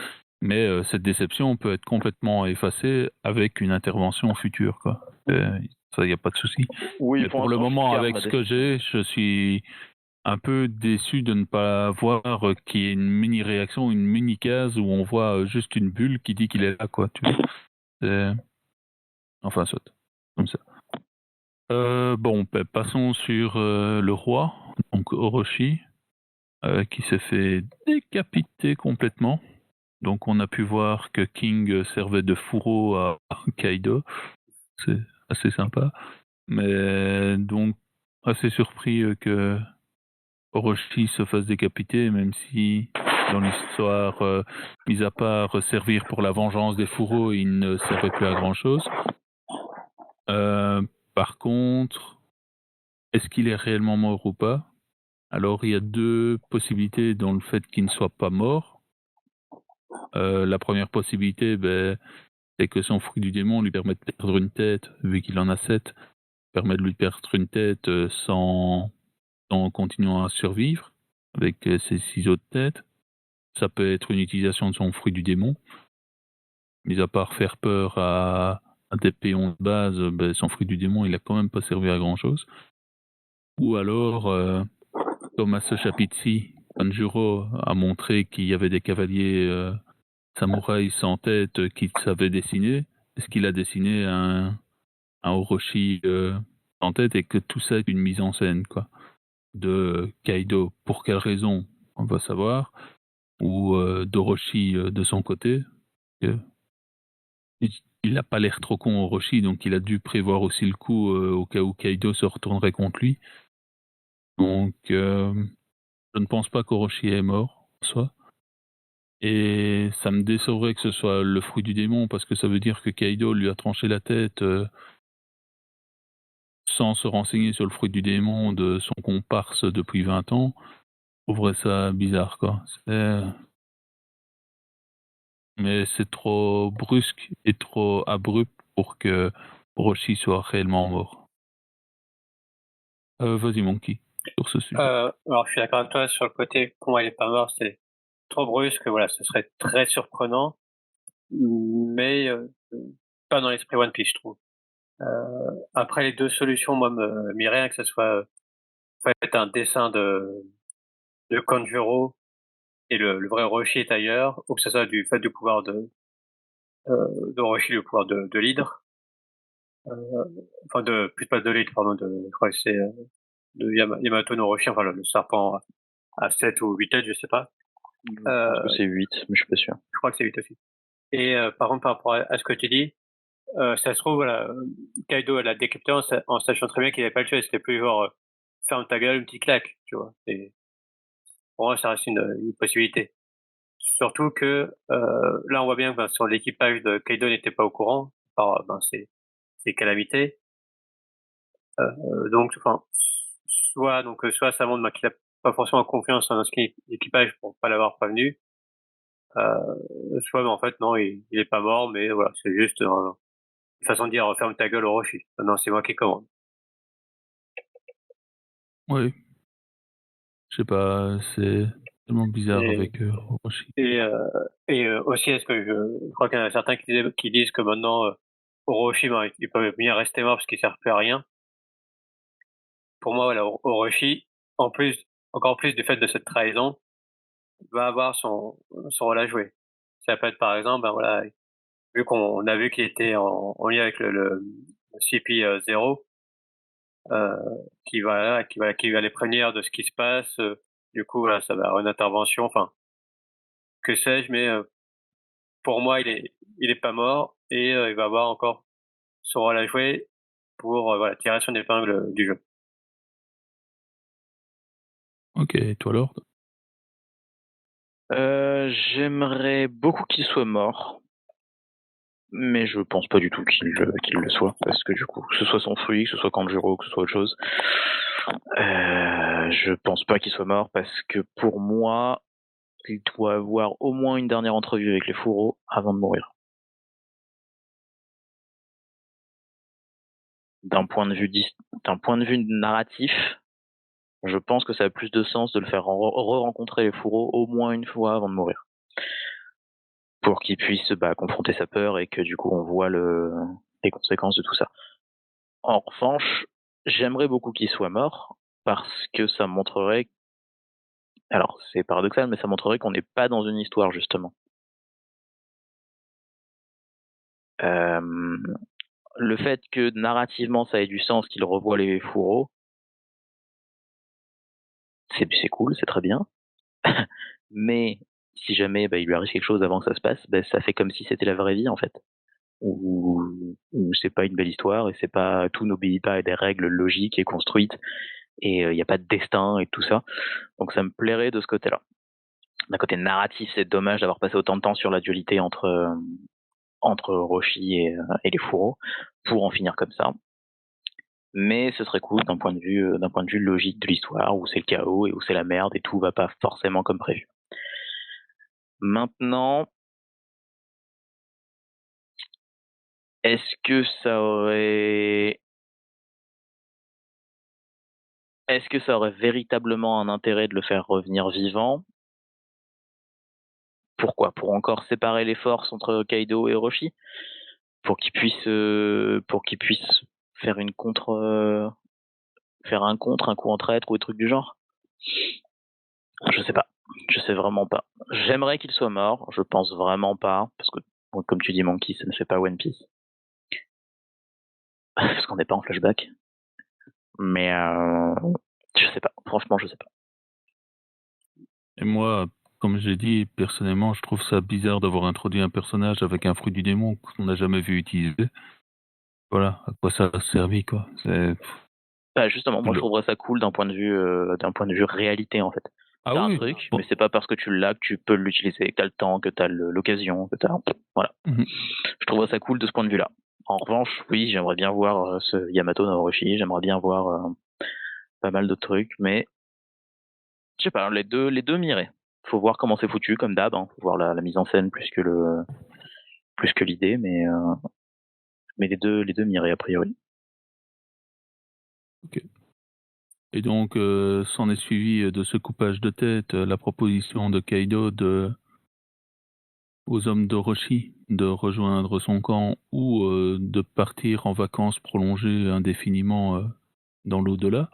S1: Mais cette déception peut être complètement effacée avec une intervention future, quoi. Ça, il n'y a pas de souci.
S3: Oui,
S1: Mais pour le
S3: l'instant, je
S1: moment,
S3: garde
S1: avec
S3: ma
S1: ce que j'ai, je suis un peu déçu de ne pas voir qu'il y ait une mini réaction, une mini case où on voit juste une bulle qui dit qu'il est là, quoi. Tu vois. C'est- Enfin, saute. Comme ça. Bon, passons sur le roi, donc Orochi, qui s'est fait décapiter complètement. Donc on a pu voir que King servait de fourreau à Kaido. C'est assez sympa. Mais donc, assez surpris que Orochi se fasse décapiter, même si dans l'histoire, mis à part servir pour la vengeance des fourreaux, il ne servait plus à grand chose. Par contre, est-ce qu'il est réellement mort ou pas? Alors il y a deux possibilités dans le fait qu'il ne soit pas mort. La première possibilité, c'est que son fruit du démon lui permet de perdre une tête, vu qu'il en a 7, permet de lui perdre une tête en continuant à survivre avec ses 6 autres têtes. Ça peut être une utilisation de son fruit du démon. Mis à part faire peur à des péons de base, son fruit du démon, il a quand même pas servi à grand chose. Ou alors, comme à ce chapitre-ci, Tanjiro a montré qu'il y avait des cavaliers samouraïs sans tête qu'il savait dessiner. Est-ce qu'il a dessiné un Orochi en tête et que tout ça est une mise en scène, quoi, de Kaido? Pour quelle raison? On va savoir. Ou d'Orochi de son côté. Euh, il n'a pas l'air trop con, Orochi, donc il a dû prévoir aussi le coup au cas où Kaido se retournerait contre lui. Donc, je ne pense pas qu'Orochi est mort, en soi. Et ça me décevrait que ce soit le fruit du démon, parce que ça veut dire que Kaido lui a tranché la tête sans se renseigner sur le fruit du démon de son comparse depuis 20 ans. Je trouverais ça bizarre, quoi. Mais c'est trop brusque et trop abrupt pour que Orochi soit réellement mort. Vas-y, Monkey, sur ce sujet.
S2: alors je suis d'accord avec toi sur le côté comment il est pas mort, c'est trop brusque, voilà, ce serait très surprenant, mais pas dans l'esprit One Piece, je trouve. Après les 2 solutions, moi, m'irait, que ce soit, fait un dessin de Kanjuro et le vrai Orochi est ailleurs, ou que ce soit du fait du pouvoir d'Orochi, le pouvoir de l'hydre, enfin plus pas de l'hydre, pardon, je crois que c'est, de Yamato no Orochi, enfin le serpent à 7 ou 8 têtes, je sais pas.
S3: Je pense que c'est 8, mais je suis pas sûr.
S2: Je crois que c'est 8 aussi. Et par contre, par rapport à ce que tu dis, ça se trouve, voilà, Kaido l'a décapité en sachant très bien qu'il avait pas le choix. C'était plus genre, ferme ta gueule, une petite claque, tu vois. Et pour moi, ça reste une possibilité. Surtout que là, on voit bien que sur l'équipage de Kaido n'était pas au courant par ces calamités. Donc, enfin, soit ça montre qu'il a pas forcément confiance en son équipage pour pas l'avoir prévenu, soit en fait non, il est pas mort, mais voilà, c'est juste une façon de dire ferme ta gueule, Orochi. Non, c'est moi qui commande.
S1: Oui, je sais pas, c'est tellement bizarre
S2: Et
S1: avec Orochi.
S2: aussi, est-ce que je crois qu'il y en a certains qui disent que maintenant, Orochi, il peut bien rester mort parce qu'il sert plus à rien. Pour moi, voilà, Orochi, en plus, encore plus du fait de cette trahison, va avoir son rôle à jouer. Ça peut être par exemple, voilà, vu qu'on a vu qu'il était en lien avec le CP0, qui va les prévenir de ce qui se passe. Du coup, voilà, ça va avoir une intervention, enfin, que sais-je, mais pour moi, il est pas mort et il va avoir encore son rôle à jouer pour voilà, tirer son épingle du jeu.
S1: Ok, et toi Lord?
S3: J'aimerais beaucoup qu'il soit mort, mais je pense pas du tout qu'il le soit, parce que du coup, que ce soit son fruit, que ce soit Kanjuro, que ce soit autre chose, je pense pas qu'il soit mort, parce que pour moi, il doit avoir au moins une dernière entrevue avec les fourreaux avant de mourir. D'un point de vue narratif, je pense que ça a plus de sens de le faire re-rencontrer les fourreaux au moins une fois avant de mourir. Pour qu'il puisse confronter sa peur et que du coup on voit les conséquences de tout ça. En revanche, j'aimerais beaucoup qu'il soit mort parce que ça montrerait, alors c'est paradoxal, mais ça montrerait qu'on n'est pas dans une histoire justement. Le fait que narrativement ça ait du sens qu'il revoie les fourreaux, c'est cool, c'est très bien. Mais si jamais il lui arrive quelque chose avant que ça se passe, ça fait comme si c'était la vraie vie en fait. Où c'est pas une belle histoire et c'est pas, tout n'obéit pas à des règles logiques et construites et il n'y a pas de destin et tout ça. Donc ça me plairait de ce côté-là. D'un côté narratif, c'est dommage d'avoir passé autant de temps sur la dualité entre Roshi et les fourreaux pour en finir comme ça. Mais ce serait cool d'un point de vue logique de l'histoire où c'est le chaos et où c'est la merde et tout va pas forcément comme prévu. Maintenant, est-ce que ça aurait véritablement un intérêt de le faire revenir vivant? Pourquoi? Pour encore séparer les forces entre Kaido et Orochi? Pour qu'il puisse faire faire un coup en traître ou des trucs du genre? Je sais pas. Je sais vraiment pas. J'aimerais qu'il soit mort, je pense vraiment pas, parce que bon, comme tu dis Monkey, ça ne fait pas One Piece. Parce qu'on n'est pas en flashback. Mais je sais pas. Franchement, je sais pas.
S1: Et moi, comme j'ai dit, personnellement, je trouve ça bizarre d'avoir introduit un personnage avec un fruit du démon qu'on n'a jamais vu utiliser. Voilà, à quoi ça a servi, quoi.
S3: Justement, moi je trouverais ça cool d'un point de vue réalité en fait.
S1: Ah
S3: T'as un
S1: oui,
S3: truc,
S1: bon.
S3: mais c'est pas parce que tu l'as que tu peux l'utiliser, que t'as le temps, que t'as l'occasion, que t'as. Voilà.
S1: Mhm.
S3: Je trouverais ça cool de ce point de vue-là. En revanche, oui, j'aimerais bien voir ce Yamato no Orochi, j'aimerais bien voir pas mal de trucs, mais je sais pas, les deux m'iraient. Faut voir comment c'est foutu, comme d'hab, hein. Faut voir la mise en scène plus que l'idée, mais les deux m'iraient a priori.
S1: Ok. Et donc, s'en est suivi de ce coupage de tête la proposition de Kaido aux hommes d'Orochi de rejoindre son camp ou de partir en vacances prolongées indéfiniment dans l'au-delà.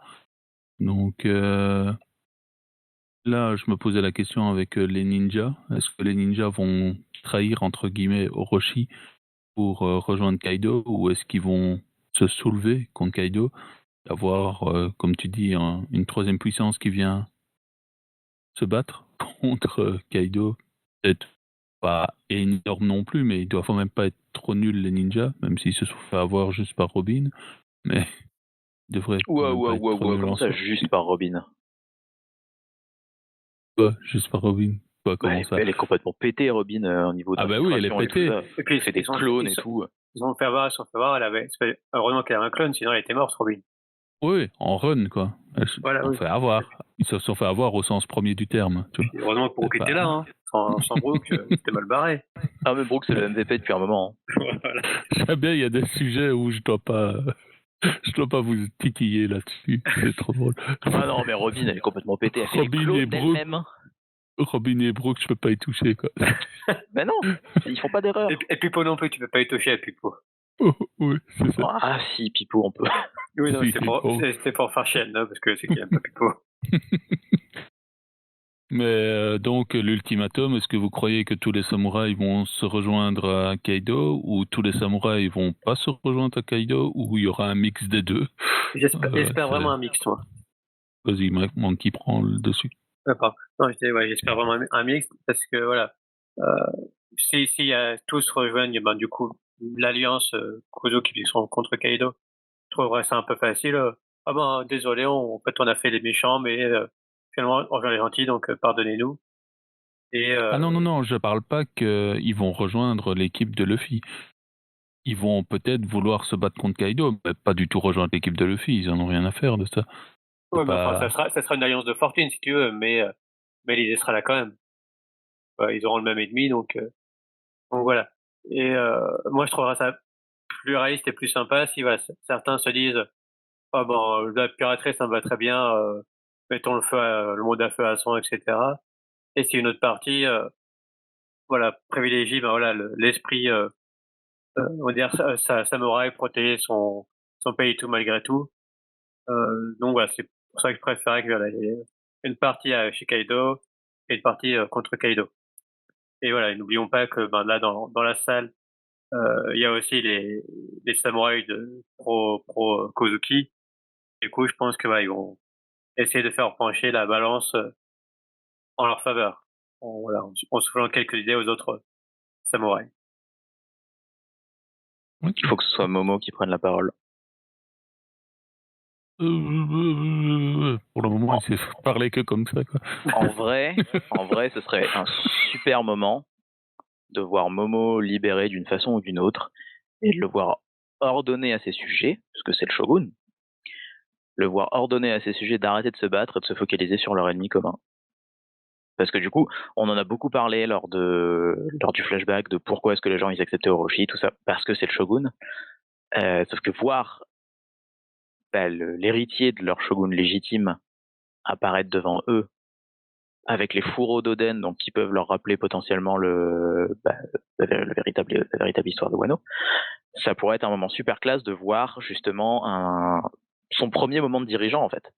S1: Donc là, je me posais la question avec les ninjas. Est-ce que les ninjas vont trahir, entre guillemets, Orochi pour rejoindre Kaido, ou est-ce qu'ils vont se soulever contre Kaido, avoir, comme tu dis, une troisième puissance qui vient se battre contre Kaido? Peut-être pas énorme non plus, mais ils doivent quand même pas être trop nuls, les ninjas, même s'ils se sont fait avoir juste par Robin. Mais ils devraient quand même pas être trop nuls
S3: Comment
S1: en
S3: ça,
S1: soi.
S3: juste par Robin?
S1: Quoi, juste par Robin? Quoi, comment ça?
S3: Elle est complètement pétée, Robin, au niveau
S1: Ah bah oui, elle est
S3: d'infiltration et tout
S1: pétée.
S3: ça.
S2: Et puis
S3: Elle fait des clones et tout.
S2: Ils ont fait avoir, elle avait heureusement qu'elle avait un clone, sinon elle était morte, Robin.
S1: Oui, en run, quoi. Elles se
S2: Voilà,
S1: sont
S2: oui.
S1: fait avoir. Ils se sont fait avoir au sens premier du terme, tu vois?
S2: Et heureusement que Brooke
S1: C'est
S2: était
S1: pas
S2: là, hein. Sans Brooke, c'était mal barré.
S3: Ah mais Brooke c'est le MVP depuis un moment, hein.
S2: Voilà.
S1: J'aime bien, il y a des sujets où je dois pas vous titiller là-dessus. C'est trop drôle.
S3: Ah non mais Robin elle est complètement pétée, elle fait des
S1: Robin et
S3: clones
S1: Brooke,
S3: d'elle-même.
S1: Robin et Brooke, je peux pas y toucher, quoi.
S3: Mais non, ils font pas d'erreur.
S2: Et Pipo non plus, tu peux pas y toucher à Pipo.
S1: Oh, oui, c'est ça.
S3: Ah si, Pipo on peut.
S2: Oui, non,
S1: Si,
S2: c'était pour faire chienne, hein, parce que c'est qu'il aime pas Pipo.
S1: Mais donc, l'ultimatum, est-ce que vous croyez que tous les samouraïs vont se rejoindre à Kaido, ou tous les samouraïs vont pas se rejoindre à Kaido, ou il y aura un mix des deux?
S2: J'espère vraiment un mix, toi.
S1: Vas-y, Monkey prend le dessus.
S2: D'accord. Non, j'espère vraiment un mix, parce que voilà. si tous rejoignent, ben, du coup, l'alliance Kuzuki qui sont contre Kaido, je trouverais ça un peu facile. Ah ben, désolé, en fait, on a fait les méchants, mais finalement, on revient les gentils, donc pardonnez-nous. Et
S1: Ah non, non, non, je parle pas qu'ils vont rejoindre l'équipe de Luffy. Ils vont peut-être vouloir se battre contre Kaido, mais pas du tout rejoindre l'équipe de Luffy. Ils en ont rien à faire de ça.
S2: ouais, mais enfin,
S1: Pas...
S2: ça sera une alliance de fortune, si tu veux, mais l'idée sera là quand même. Ils auront le même ennemi, donc voilà. Et moi, je trouverais ça plus réaliste et plus sympa si voilà, certains se disent ah bon, la piraterie, ça me va très bien, mettons le monde à feu à 100, et cetera. Et si une autre partie, voilà, privilégie, ben voilà, l'esprit, on va dire samouraï, protéger son pays tout malgré tout. Donc voilà, c'est pour ça que je préférais que voilà, il y ait une partie chez Kaido et une partie contre Kaido. Et voilà, et n'oublions pas que ben là dans la salle, il y a aussi les samouraïs de pro Kozuki. Du coup, je pense que ouais, ils vont essayer de faire pencher la balance en leur faveur, voilà, en soufflant quelques idées aux autres samouraïs.
S1: Ok.
S3: Il faut que ce soit Momo qui prenne la parole.
S1: Pour le moment, il sait parler que comme ça, quoi.
S3: En vrai, ce serait un super moment de voir Momo libéré d'une façon ou d'une autre et de le voir ordonner à ses sujets, parce que c'est le shogun, le voir ordonner à ses sujets d'arrêter de se battre et de se focaliser sur leur ennemi commun. Parce que du coup, on en a beaucoup parlé lors du flashback de pourquoi est-ce que les gens ils acceptaient Orochi, tout ça, parce que c'est le shogun. Sauf que voir l'héritier de leur shogun légitime apparaître devant eux avec les fourreaux d'Oden, donc qui peuvent leur rappeler potentiellement la véritable histoire de Wano, ça pourrait être un moment super classe de voir justement son premier moment de dirigeant en fait,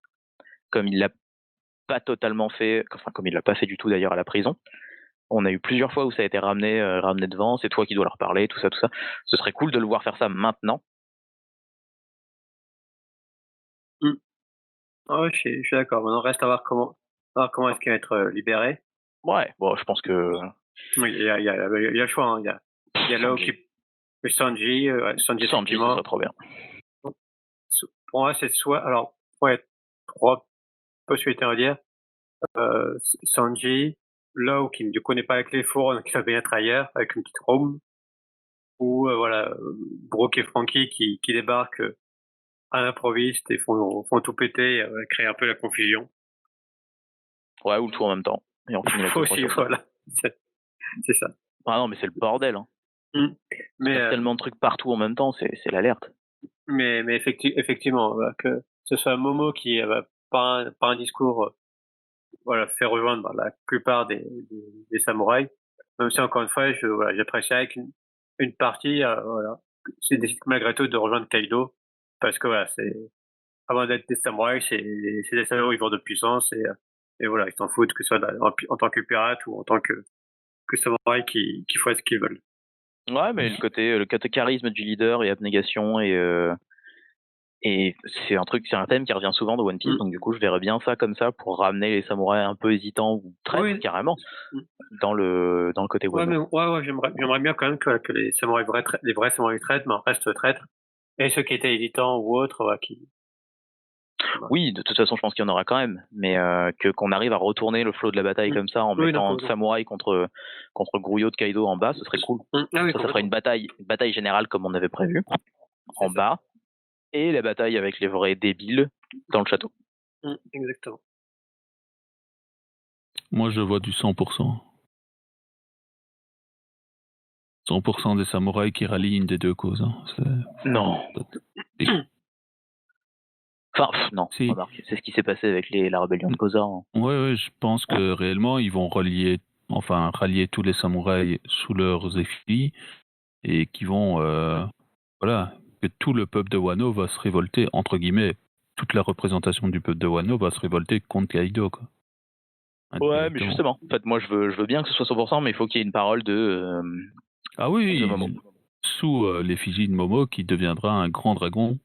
S3: comme il l'a pas totalement fait, enfin comme il l'a pas fait du tout d'ailleurs à la prison. On a eu plusieurs fois où ça a été ramené devant, c'est toi qui dois leur parler, tout ça. Ce serait cool de le voir faire ça maintenant.
S2: Ah ouais, je suis d'accord. Maintenant, reste à voir comment est-ce qu'il va être libéré.
S3: Ouais, bon, je pense que
S2: Oui, il y a le choix. Hein. Il y a là qui Sanji,
S3: Sanji, ce
S2: effectivement.
S3: serait trop bien.
S2: Pour moi, c'est soit, alors, ouais, trois possibilités, on va dire. Sanji, Law qui du coup n'est pas avec les fours, donc il va bien être ailleurs, avec une petite room. Ou voilà, Brooke et Frankie qui débarquent à l'improviste et font tout péter, créer un peu la confusion.
S3: Ouais, ou le tout en même temps. Et on finit
S2: Aussi, voilà. C'est ça.
S3: Ah non, mais c'est le bordel. Hein.
S2: Mais
S3: il y a tellement de trucs partout en même temps, c'est l'alerte.
S2: Mais effectivement, voilà, que ce soit Momo qui, par un discours, voilà, fait rejoindre la plupart des samouraïs, même si encore une fois, voilà, j'apprécie avec une partie, voilà, c'est décide malgré tout de rejoindre Kaido, parce que voilà, c'est avant d'être des samouraïs, c'est des samouraïs de puissance et voilà, ils s'en foutent que ce soit en tant que pirate ou en tant que samouraï qui font ce qu'ils veulent.
S3: Ouais, mais le côté charisme du leader et abnégation et c'est un thème qui revient souvent de One Piece, donc du coup je verrais bien ça comme ça pour ramener les samouraïs un peu hésitants ou traîtres carrément dans le côté Wano.
S2: Ouais, j'aimerais bien quand même que les samouraïs les vrais samouraïs traîtres, mais restent traîtres, et ceux qui étaient hésitants ou autres,
S3: Oui, de toute façon je pense qu'il y en aura quand même, mais qu'on arrive à retourner le flot de la bataille comme ça en mettant samouraï contre Grouillot de Kaido en bas, ce serait cool. Ça ferait une bataille générale comme on avait prévu, en bas, et la bataille avec les vrais débiles dans le château.
S2: Exactement.
S1: Moi, je vois du 100%. 100% des samouraïs qui rallient une des deux causes. Hein.
S3: Non. Enfin, non,
S1: si.
S3: Remarque, c'est ce qui s'est passé avec la rébellion de Koza. Hein.
S1: Ouais, je pense que réellement, ils vont rallier tous les samouraïs sous leurs effigies et qui vont, voilà, que tout le peuple de Wano va se révolter, entre guillemets, toute la représentation du peuple de Wano va se révolter contre Kaido, quoi.
S3: Ouais, mais justement, en fait, moi, je veux bien que ce soit 100%, mais il faut qu'il y ait une parole de
S1: ah oui,
S3: de Momo.
S1: Sous l'effigie de Momo qui deviendra un grand dragon.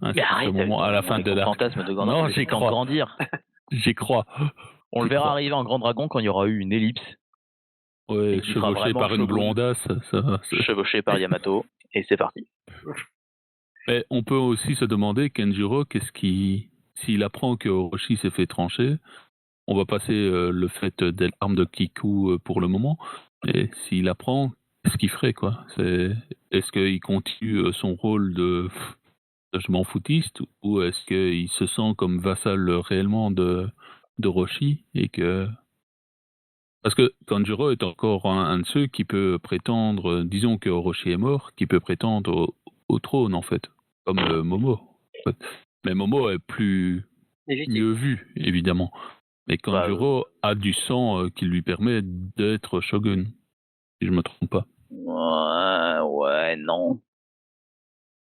S3: Mais arrête,
S1: moment, à la fin de l'arc.
S3: Fantasme de non, j'y crois. Grandir.
S1: J'y crois.
S3: On le verra arriver en grand dragon quand il y aura eu une ellipse.
S1: Ouais,
S3: Et qui sera
S1: chevauché
S3: vraiment
S1: par une
S3: shogun.
S1: blondasse,
S3: Chevauché par Yamato, et c'est parti.
S1: Mais on peut aussi se demander, Kenjiro, s'il apprend que Orochi s'est fait trancher, on va passer le fait des larmes de Kiku pour le moment, mais s'il apprend, qu'est-ce qu'il ferait, quoi? Est-ce qu'il continue son rôle de je m'en foutiste, ou est-ce qu'il se sent comme vassal réellement de Roshi, et que... Parce que Kanjuro est encore un de ceux qui peut prétendre, disons que Orochi est mort, qui peut prétendre au trône, en fait, comme Momo. En fait. Mais Momo est mieux vu, évidemment. Mais Kanjuro a du sang qui lui permet d'être shogun, si je me trompe pas.
S3: Ouais, non.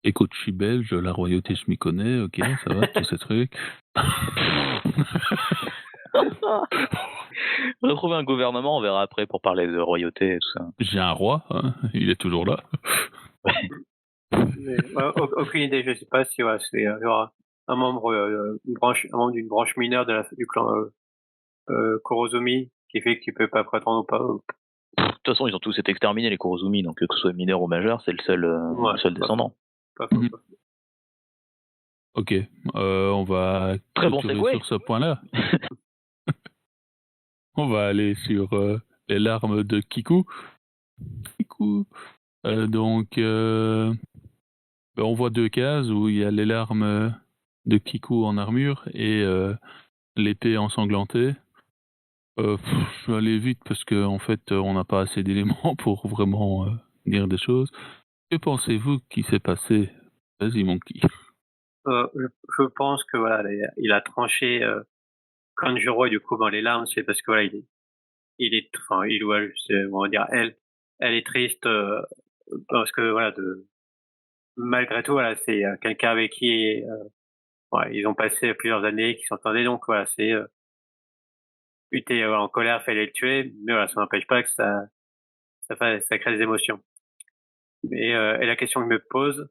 S1: Écoute, je suis belge, la royauté, je m'y connais, ok, ça va, tous ces trucs.
S3: Retrouver un gouvernement, on verra après pour parler de royauté et tout ça.
S1: J'ai un roi, hein, il est toujours là.
S2: Aucune idée, je sais pas si c'est genre un membre, un membre d'une branche mineure du clan Kurozumi qui fait qu'il peut pas prétendre ou pas.
S3: De toute façon, ils ont tous été exterminés, les Kurozumi, donc que ce soit mineur ou majeur, c'est le seul descendant.
S2: Pas faux.
S1: Ok, on va
S3: Très bon
S1: clôturer sur ce point-là. On va aller sur les larmes de Kiku. Donc, on voit 2 cases où il y a les larmes de Kiku en armure et l'épée ensanglantée. Je vais aller vite parce qu'en fait, on n'a pas assez d'éléments pour vraiment dire des choses. Que pensez-vous qui s'est passé? Vas-y, Monkey.
S2: Je pense que voilà, il a tranché Kanjuro et du coup, les larmes, c'est parce que voilà, on va dire elle est triste parce que voilà, malgré tout, voilà, c'est quelqu'un avec qui ils ont passé plusieurs années, qui s'entendaient, donc voilà, il était en colère, fallait le tuer, mais voilà, ça n'empêche pas que ça crée des émotions. Et la question que je me pose,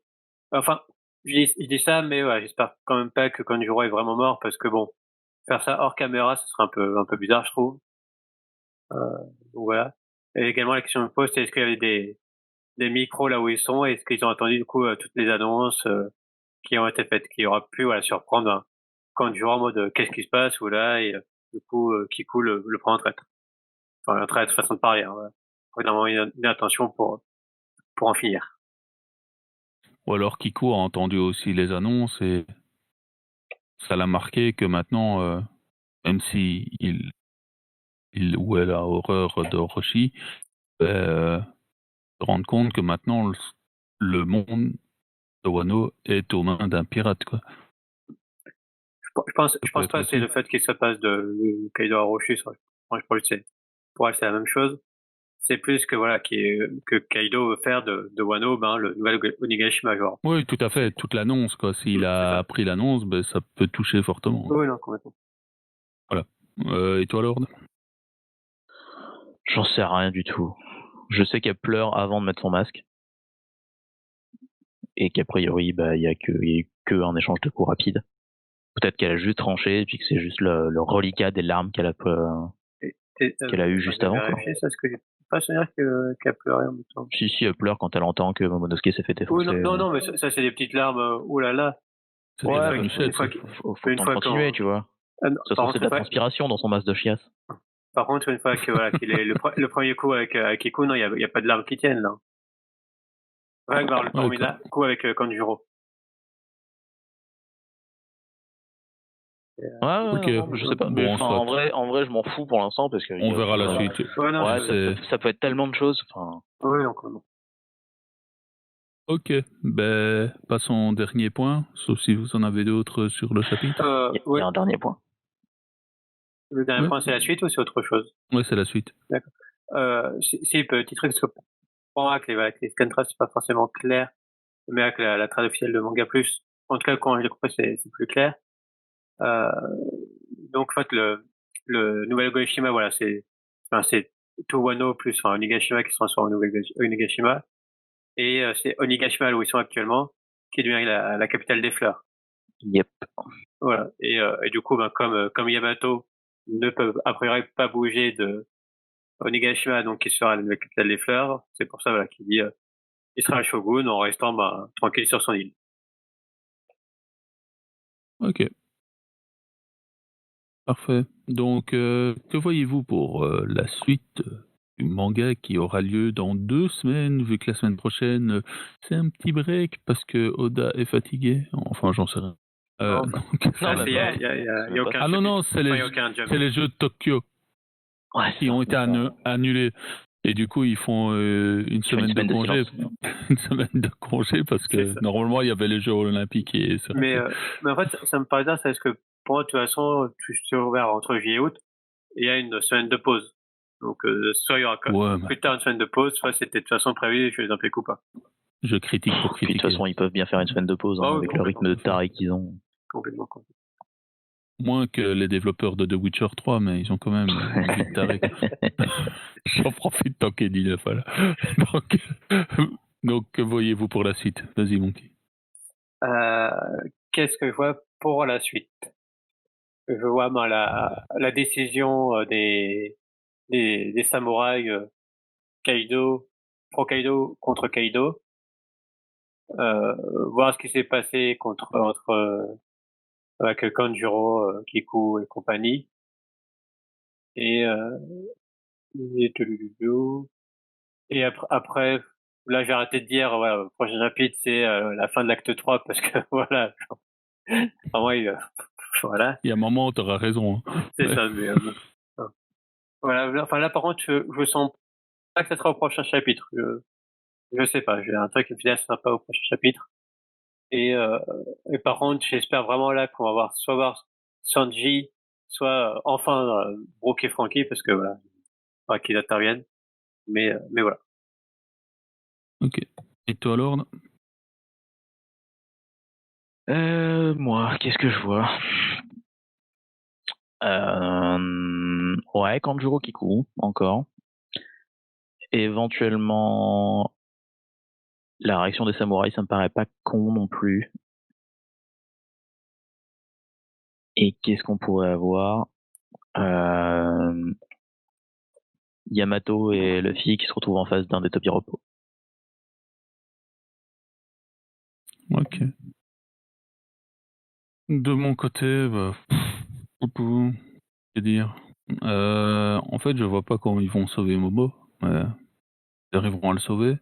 S2: enfin, je dis ça, mais voilà, j'espère quand même pas que Kanjuro est vraiment mort, parce que bon, faire ça hors caméra, ce serait un peu bizarre, je trouve. Donc voilà. Et également, la question que je me pose, c'est est-ce qu'il y avait des micros là où ils sont, et est-ce qu'ils ont entendu du coup toutes les annonces qui ont été faites, qui aura pu surprendre Kanjuro en mode qu'est-ce qui se passe, ou là, et du coup, Kiku le prend en traître. Enfin, en traître, façon de parler, hein, ouais. Vraiment une intention pour en finir.
S1: Ou alors Kiku a entendu aussi les annonces et ça l'a marqué que maintenant, même si il ou elle a horreur d'Orochi, se rendre compte que maintenant le monde de Wano est aux mains d'un pirate, quoi.
S2: Je pense pas que c'est le fait qu'il se passe de Kaido à Orochi, ça. Moi, je pense que pour elle, c'est la même chose. C'est plus que voilà, que Kaido veut faire de Wano, le nouvel Onigashima, genre.
S1: Oui, tout à fait, toute l'annonce, quoi. S'il a appris l'annonce, ça peut toucher fortement.
S2: Oui, non, complètement.
S1: Voilà. Et toi, Lord?
S3: J'en sais rien du tout. Je sais qu'elle pleure avant de mettre son masque. Et qu'a priori, il y a eu que un échange de coups rapide. Peut-être qu'elle a juste tranché, et puis que c'est juste le reliquat des larmes qu'elle a eu juste avant.
S2: Ça, ce que j'ai pas souvenir qu'elle pleurait en même temps.
S3: Si, elle pleure quand elle entend que Momonosuke s'est fait défoncer.
S2: Non, mais ça c'est des petites larmes, oulala.
S3: Ouais, faut continuer, tu vois. Ça se trouve, c'est de la transpiration dans son masque de chiasse.
S2: Par contre, une fois que qu'il est le premier coup avec Kiku, non, il y a pas de larmes qui tiennent, là. Ouais, le premier coup avec Kanjuro.
S3: Je sais pas. Bon, en vrai, je m'en fous pour l'instant parce que.
S1: On verra la suite.
S3: Ça peut être tellement de choses.
S2: Oui, encore non.
S1: Ok, passons au dernier point, sauf si vous en avez d'autres sur le chapitre.
S3: Il y a un dernier point.
S2: Le dernier point, c'est la suite ou c'est autre chose?
S1: Oui, c'est la suite.
S2: D'accord. Si, petit truc, parce que pour moi, que les scantras, c'est pas forcément clair, mais avec la trad officielle de Manga Plus, en tout cas, quand je l'ai compris, c'est plus clair. Donc, en fait, le nouvel Onigashima, voilà, c'est tout Wano plus Onigashima qui se transforme en nouvel Onigashima. Et c'est Onigashima, où ils sont actuellement, qui devient la capitale des fleurs.
S3: Yep.
S2: Voilà. Et du coup, comme Yamato ne peut a priori pas bouger Onigashima, donc qui sera le capitaine des fleurs. C'est pour ça voilà, qu'il dit il sera un shogun en restant tranquille sur son île.
S1: Ok, parfait. Donc, que voyez-vous pour la suite du manga qui aura lieu dans 2 semaines, vu que la semaine prochaine, c'est un petit break parce que Oda est fatigué? Enfin, j'en sais rien.
S2: Non,
S1: Donc
S2: Non,
S3: même
S2: il y
S3: pas.
S2: a, y a, y a,
S3: C'est
S2: y
S3: même
S2: a
S3: pas
S2: aucun
S1: ah non, non,
S2: chapitre. Enfin, y a aucun jump.
S1: c'est les Jeux de Tokyo
S3: Ouais,
S1: qui ont été annulés. Et du coup, ils font une
S3: font une
S1: semaine de
S3: semaine de
S1: congé.
S3: silence.
S1: Une semaine de congé parce
S2: C'est
S1: que
S2: ça.
S1: normalement, il y avait les Jeux olympiques et c'est
S2: Mais,
S1: raté.
S2: mais en fait, ça me paraît bizarre, c'est parce que pour moi, de toute façon, tu es ouvert entre juillet et août, et il y a une semaine de pause. Donc, soit il y aura
S1: Ouais, mais
S2: plus tard une semaine de pause, soit c'était de toute façon prévu, je les implique ou pas.
S1: je critique pour
S3: Puis de toute
S1: critiquer.
S3: façon, ils peuvent bien faire une semaine de pause
S2: Ah oui,
S3: avec le rythme de taré qu'ils ont.
S2: Complètement.
S1: Moins que les développeurs de The Witcher 3, mais ils ont quand même une vie de taré. J'en profite tant qu'Eddie n'est pas là. Donc, que voyez-vous pour la suite? Vas-y, Monkey.
S2: Qu'est-ce que je vois pour la suite? Je vois la décision des samouraïs Kaido, pro Kaido contre Kaido. Voir ce qui s'est passé avec Kanjuro, Kiku et compagnie. Et, et Tululu. Et après, là j'ai arrêté de dire, voilà, le prochain chapitre c'est la fin de l'acte 3 parce que voilà, vraiment voilà,
S1: Il y a un moment, tu auras raison. Hein.
S2: c'est ça. Mais bon. Voilà, enfin là par contre, je sens pas que ça sera au prochain chapitre. Je sais pas, j'ai un truc qui me dit que ça sera pas au prochain chapitre. Et, euh, et par contre, j'espère vraiment là qu'on va voir Sanji, soit enfin Brooke et Frankie, parce que voilà, faudra qu'ils interviennent. Mais voilà.
S1: Ok. Et toi, Lord?
S3: Moi, qu'est-ce que je vois? Ouais, Kanjuro Kiku, encore. Éventuellement, la réaction des samouraïs, ça me paraît pas con non plus. Et qu'est-ce qu'on pourrait avoir? Yamato et Luffy qui se retrouvent en face d'un des Tobiropos.
S1: Ok. De mon côté, que dire. En fait, je vois pas comment ils vont sauver Momo. Ils arriveront à le sauver.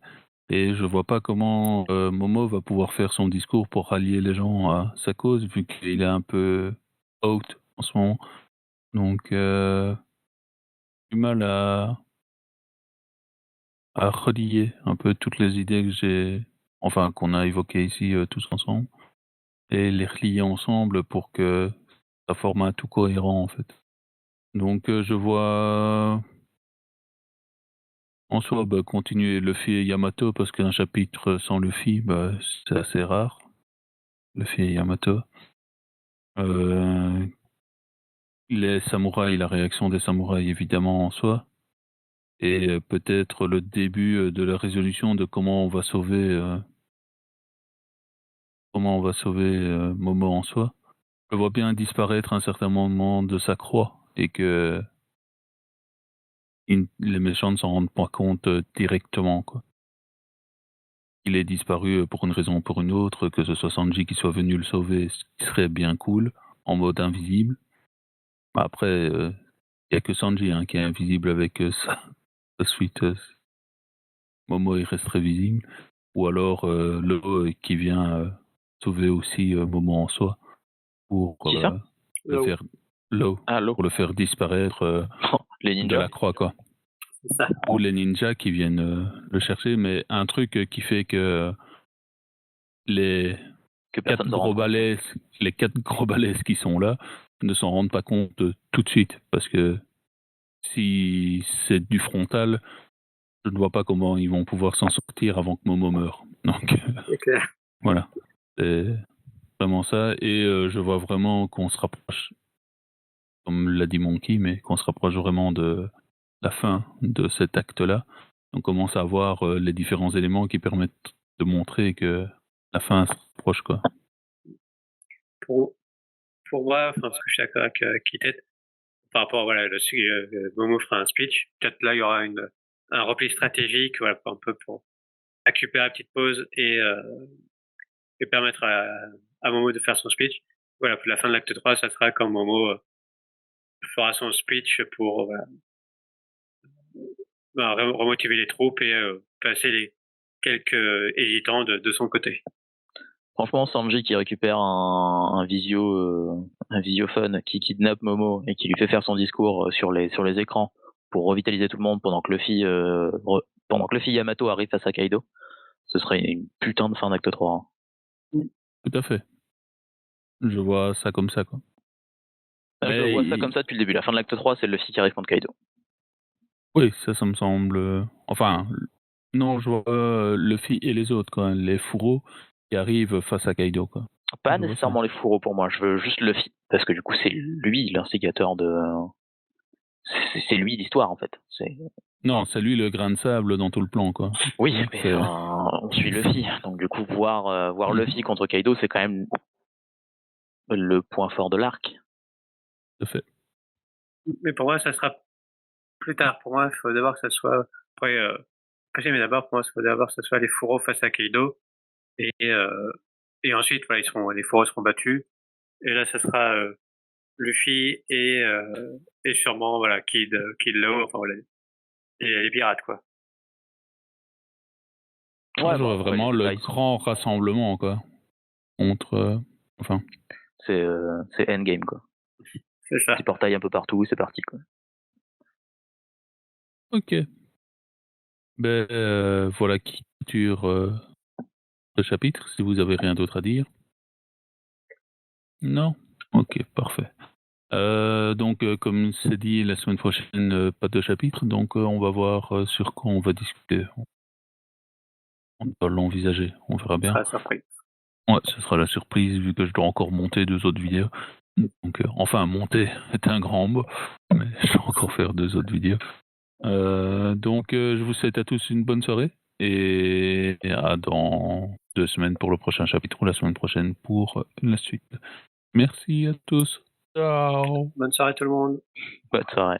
S1: Et je vois pas comment Momo va pouvoir faire son discours pour rallier les gens à sa cause, vu qu'il est un peu out en ce moment. Donc, du mal à relier un peu toutes les idées que qu'on a évoquées ici tous ensemble, et les relier ensemble pour que ça forme un tout cohérent, en fait. Donc, je vois en soi continuer Luffy et Yamato, parce qu'un chapitre sans Luffy, c'est assez rare. Luffy et Yamato. Les samouraïs, la réaction des samouraïs évidemment en soi, et peut-être le début de la résolution de comment on va sauver Momo en soi. Je vois bien disparaître à un certain moment de sa croix, et que les méchants ne s'en rendent pas compte directement, quoi. Il est disparu pour une raison ou pour une autre, que ce soit Sanji qui soit venu le sauver, ce qui serait bien cool, en mode invisible. Après, il n'y a que Sanji qui est invisible avec sa suite. Momo, il resterait visible. Ou alors Lo qui vient sauver aussi Momo en soi, pour
S3: Qui ça?
S1: le faire Lo,
S3: Ah, l'eau.
S1: pour le faire disparaître
S3: Les
S1: de
S3: ninjas.
S1: la croix, quoi.
S2: C'est ça.
S1: Ou les ninjas qui viennent le chercher, mais un truc qui fait que les
S3: Que personne s'en rend compte.
S1: les 4 gros balaises qui sont là ne s'en rendent pas compte tout de suite, parce que si c'est du frontal, je ne vois pas comment ils vont pouvoir s'en sortir avant que Momo meure. Donc
S2: C'est clair.
S1: voilà, c'est vraiment ça. Et je vois vraiment qu'on se rapproche, comme l'a dit Monkey, mais qu'on se rapproche vraiment de la fin de cet acte-là. On commence à voir les différents éléments qui permettent de montrer que la fin se rapproche, quoi.
S2: Pour, pour moi, enfin, parce que je suis d'accord avec Kitet, par rapport, voilà, Momo fera un speech. Peut-être là, il y aura un repli stratégique, voilà, un peu pour récupérer la petite pause et permettre à Momo de faire son speech. Voilà, pour la fin de l'acte 3, ça sera quand Momo fera son speech pour remotiver les troupes et passer les quelques hésitants de son côté.
S3: Franchement, Sanji qui récupère un visiophone qui kidnappe Momo et qui lui fait faire son discours sur les écrans pour revitaliser tout le monde pendant que Luffy Yamato arrive face à Kaido, ce serait une putain de fin d'acte 3.
S1: Tout à fait. Je vois ça comme ça, quoi.
S3: Je vois ça comme ça depuis le début. La fin de l'acte 3, c'est Luffy qui arrive contre Kaido.
S1: Oui, ça me semble... Enfin, non, je vois Luffy et les autres, quoi. Les fourreaux qui arrivent face à Kaido, quoi.
S3: Pas nécessairement les fourreaux pour moi, je veux juste Luffy. Parce que du coup, c'est lui l'instigateur de... C'est lui l'histoire, en fait.
S1: Non, c'est lui le grain de sable dans tout le plan, quoi.
S3: Oui, mais on suit Luffy. Donc du coup, voir Luffy contre Kaido, c'est quand même le point fort de l'arc.
S1: Tout à fait.
S2: Mais pour moi, ça sera plus tard. Pour moi, il faut d'abord que ça soit... Après, mais d'abord, pour moi, il faut d'abord que ce soit les fourreaux face à Kaido. Et ensuite, voilà, les fourreaux seront battus. Et là, ça sera Luffy et sûrement, voilà, Kid Lao, enfin voilà, et les pirates, quoi.
S1: Ouais, je vois vraiment le grand rassemblement, quoi. Contre... enfin...
S3: C'est endgame, quoi.
S2: C'est ça.
S3: Petit portail un peu partout, c'est parti, quoi.
S1: Ok. Ben, voilà qui clôture le chapitre, si vous avez rien d'autre à dire. Non? Ok, parfait. Donc, comme c'est dit, la semaine prochaine, pas de chapitre, donc on va voir sur quoi on va discuter. On va l'envisager, on verra bien.
S2: Ça sera la surprise.
S1: Ouais, ce sera la surprise, vu que je dois encore monter 2 autres vidéos. Donc, enfin, monter est un grand mot, mais je dois encore faire 2 autres vidéos. Donc, je vous souhaite à tous une bonne soirée, et à dans 2 semaines pour le prochain chapitre, ou la semaine prochaine pour la suite. Merci à tous. Ciao.
S2: Bonne soirée tout le monde.
S3: Bonne soirée.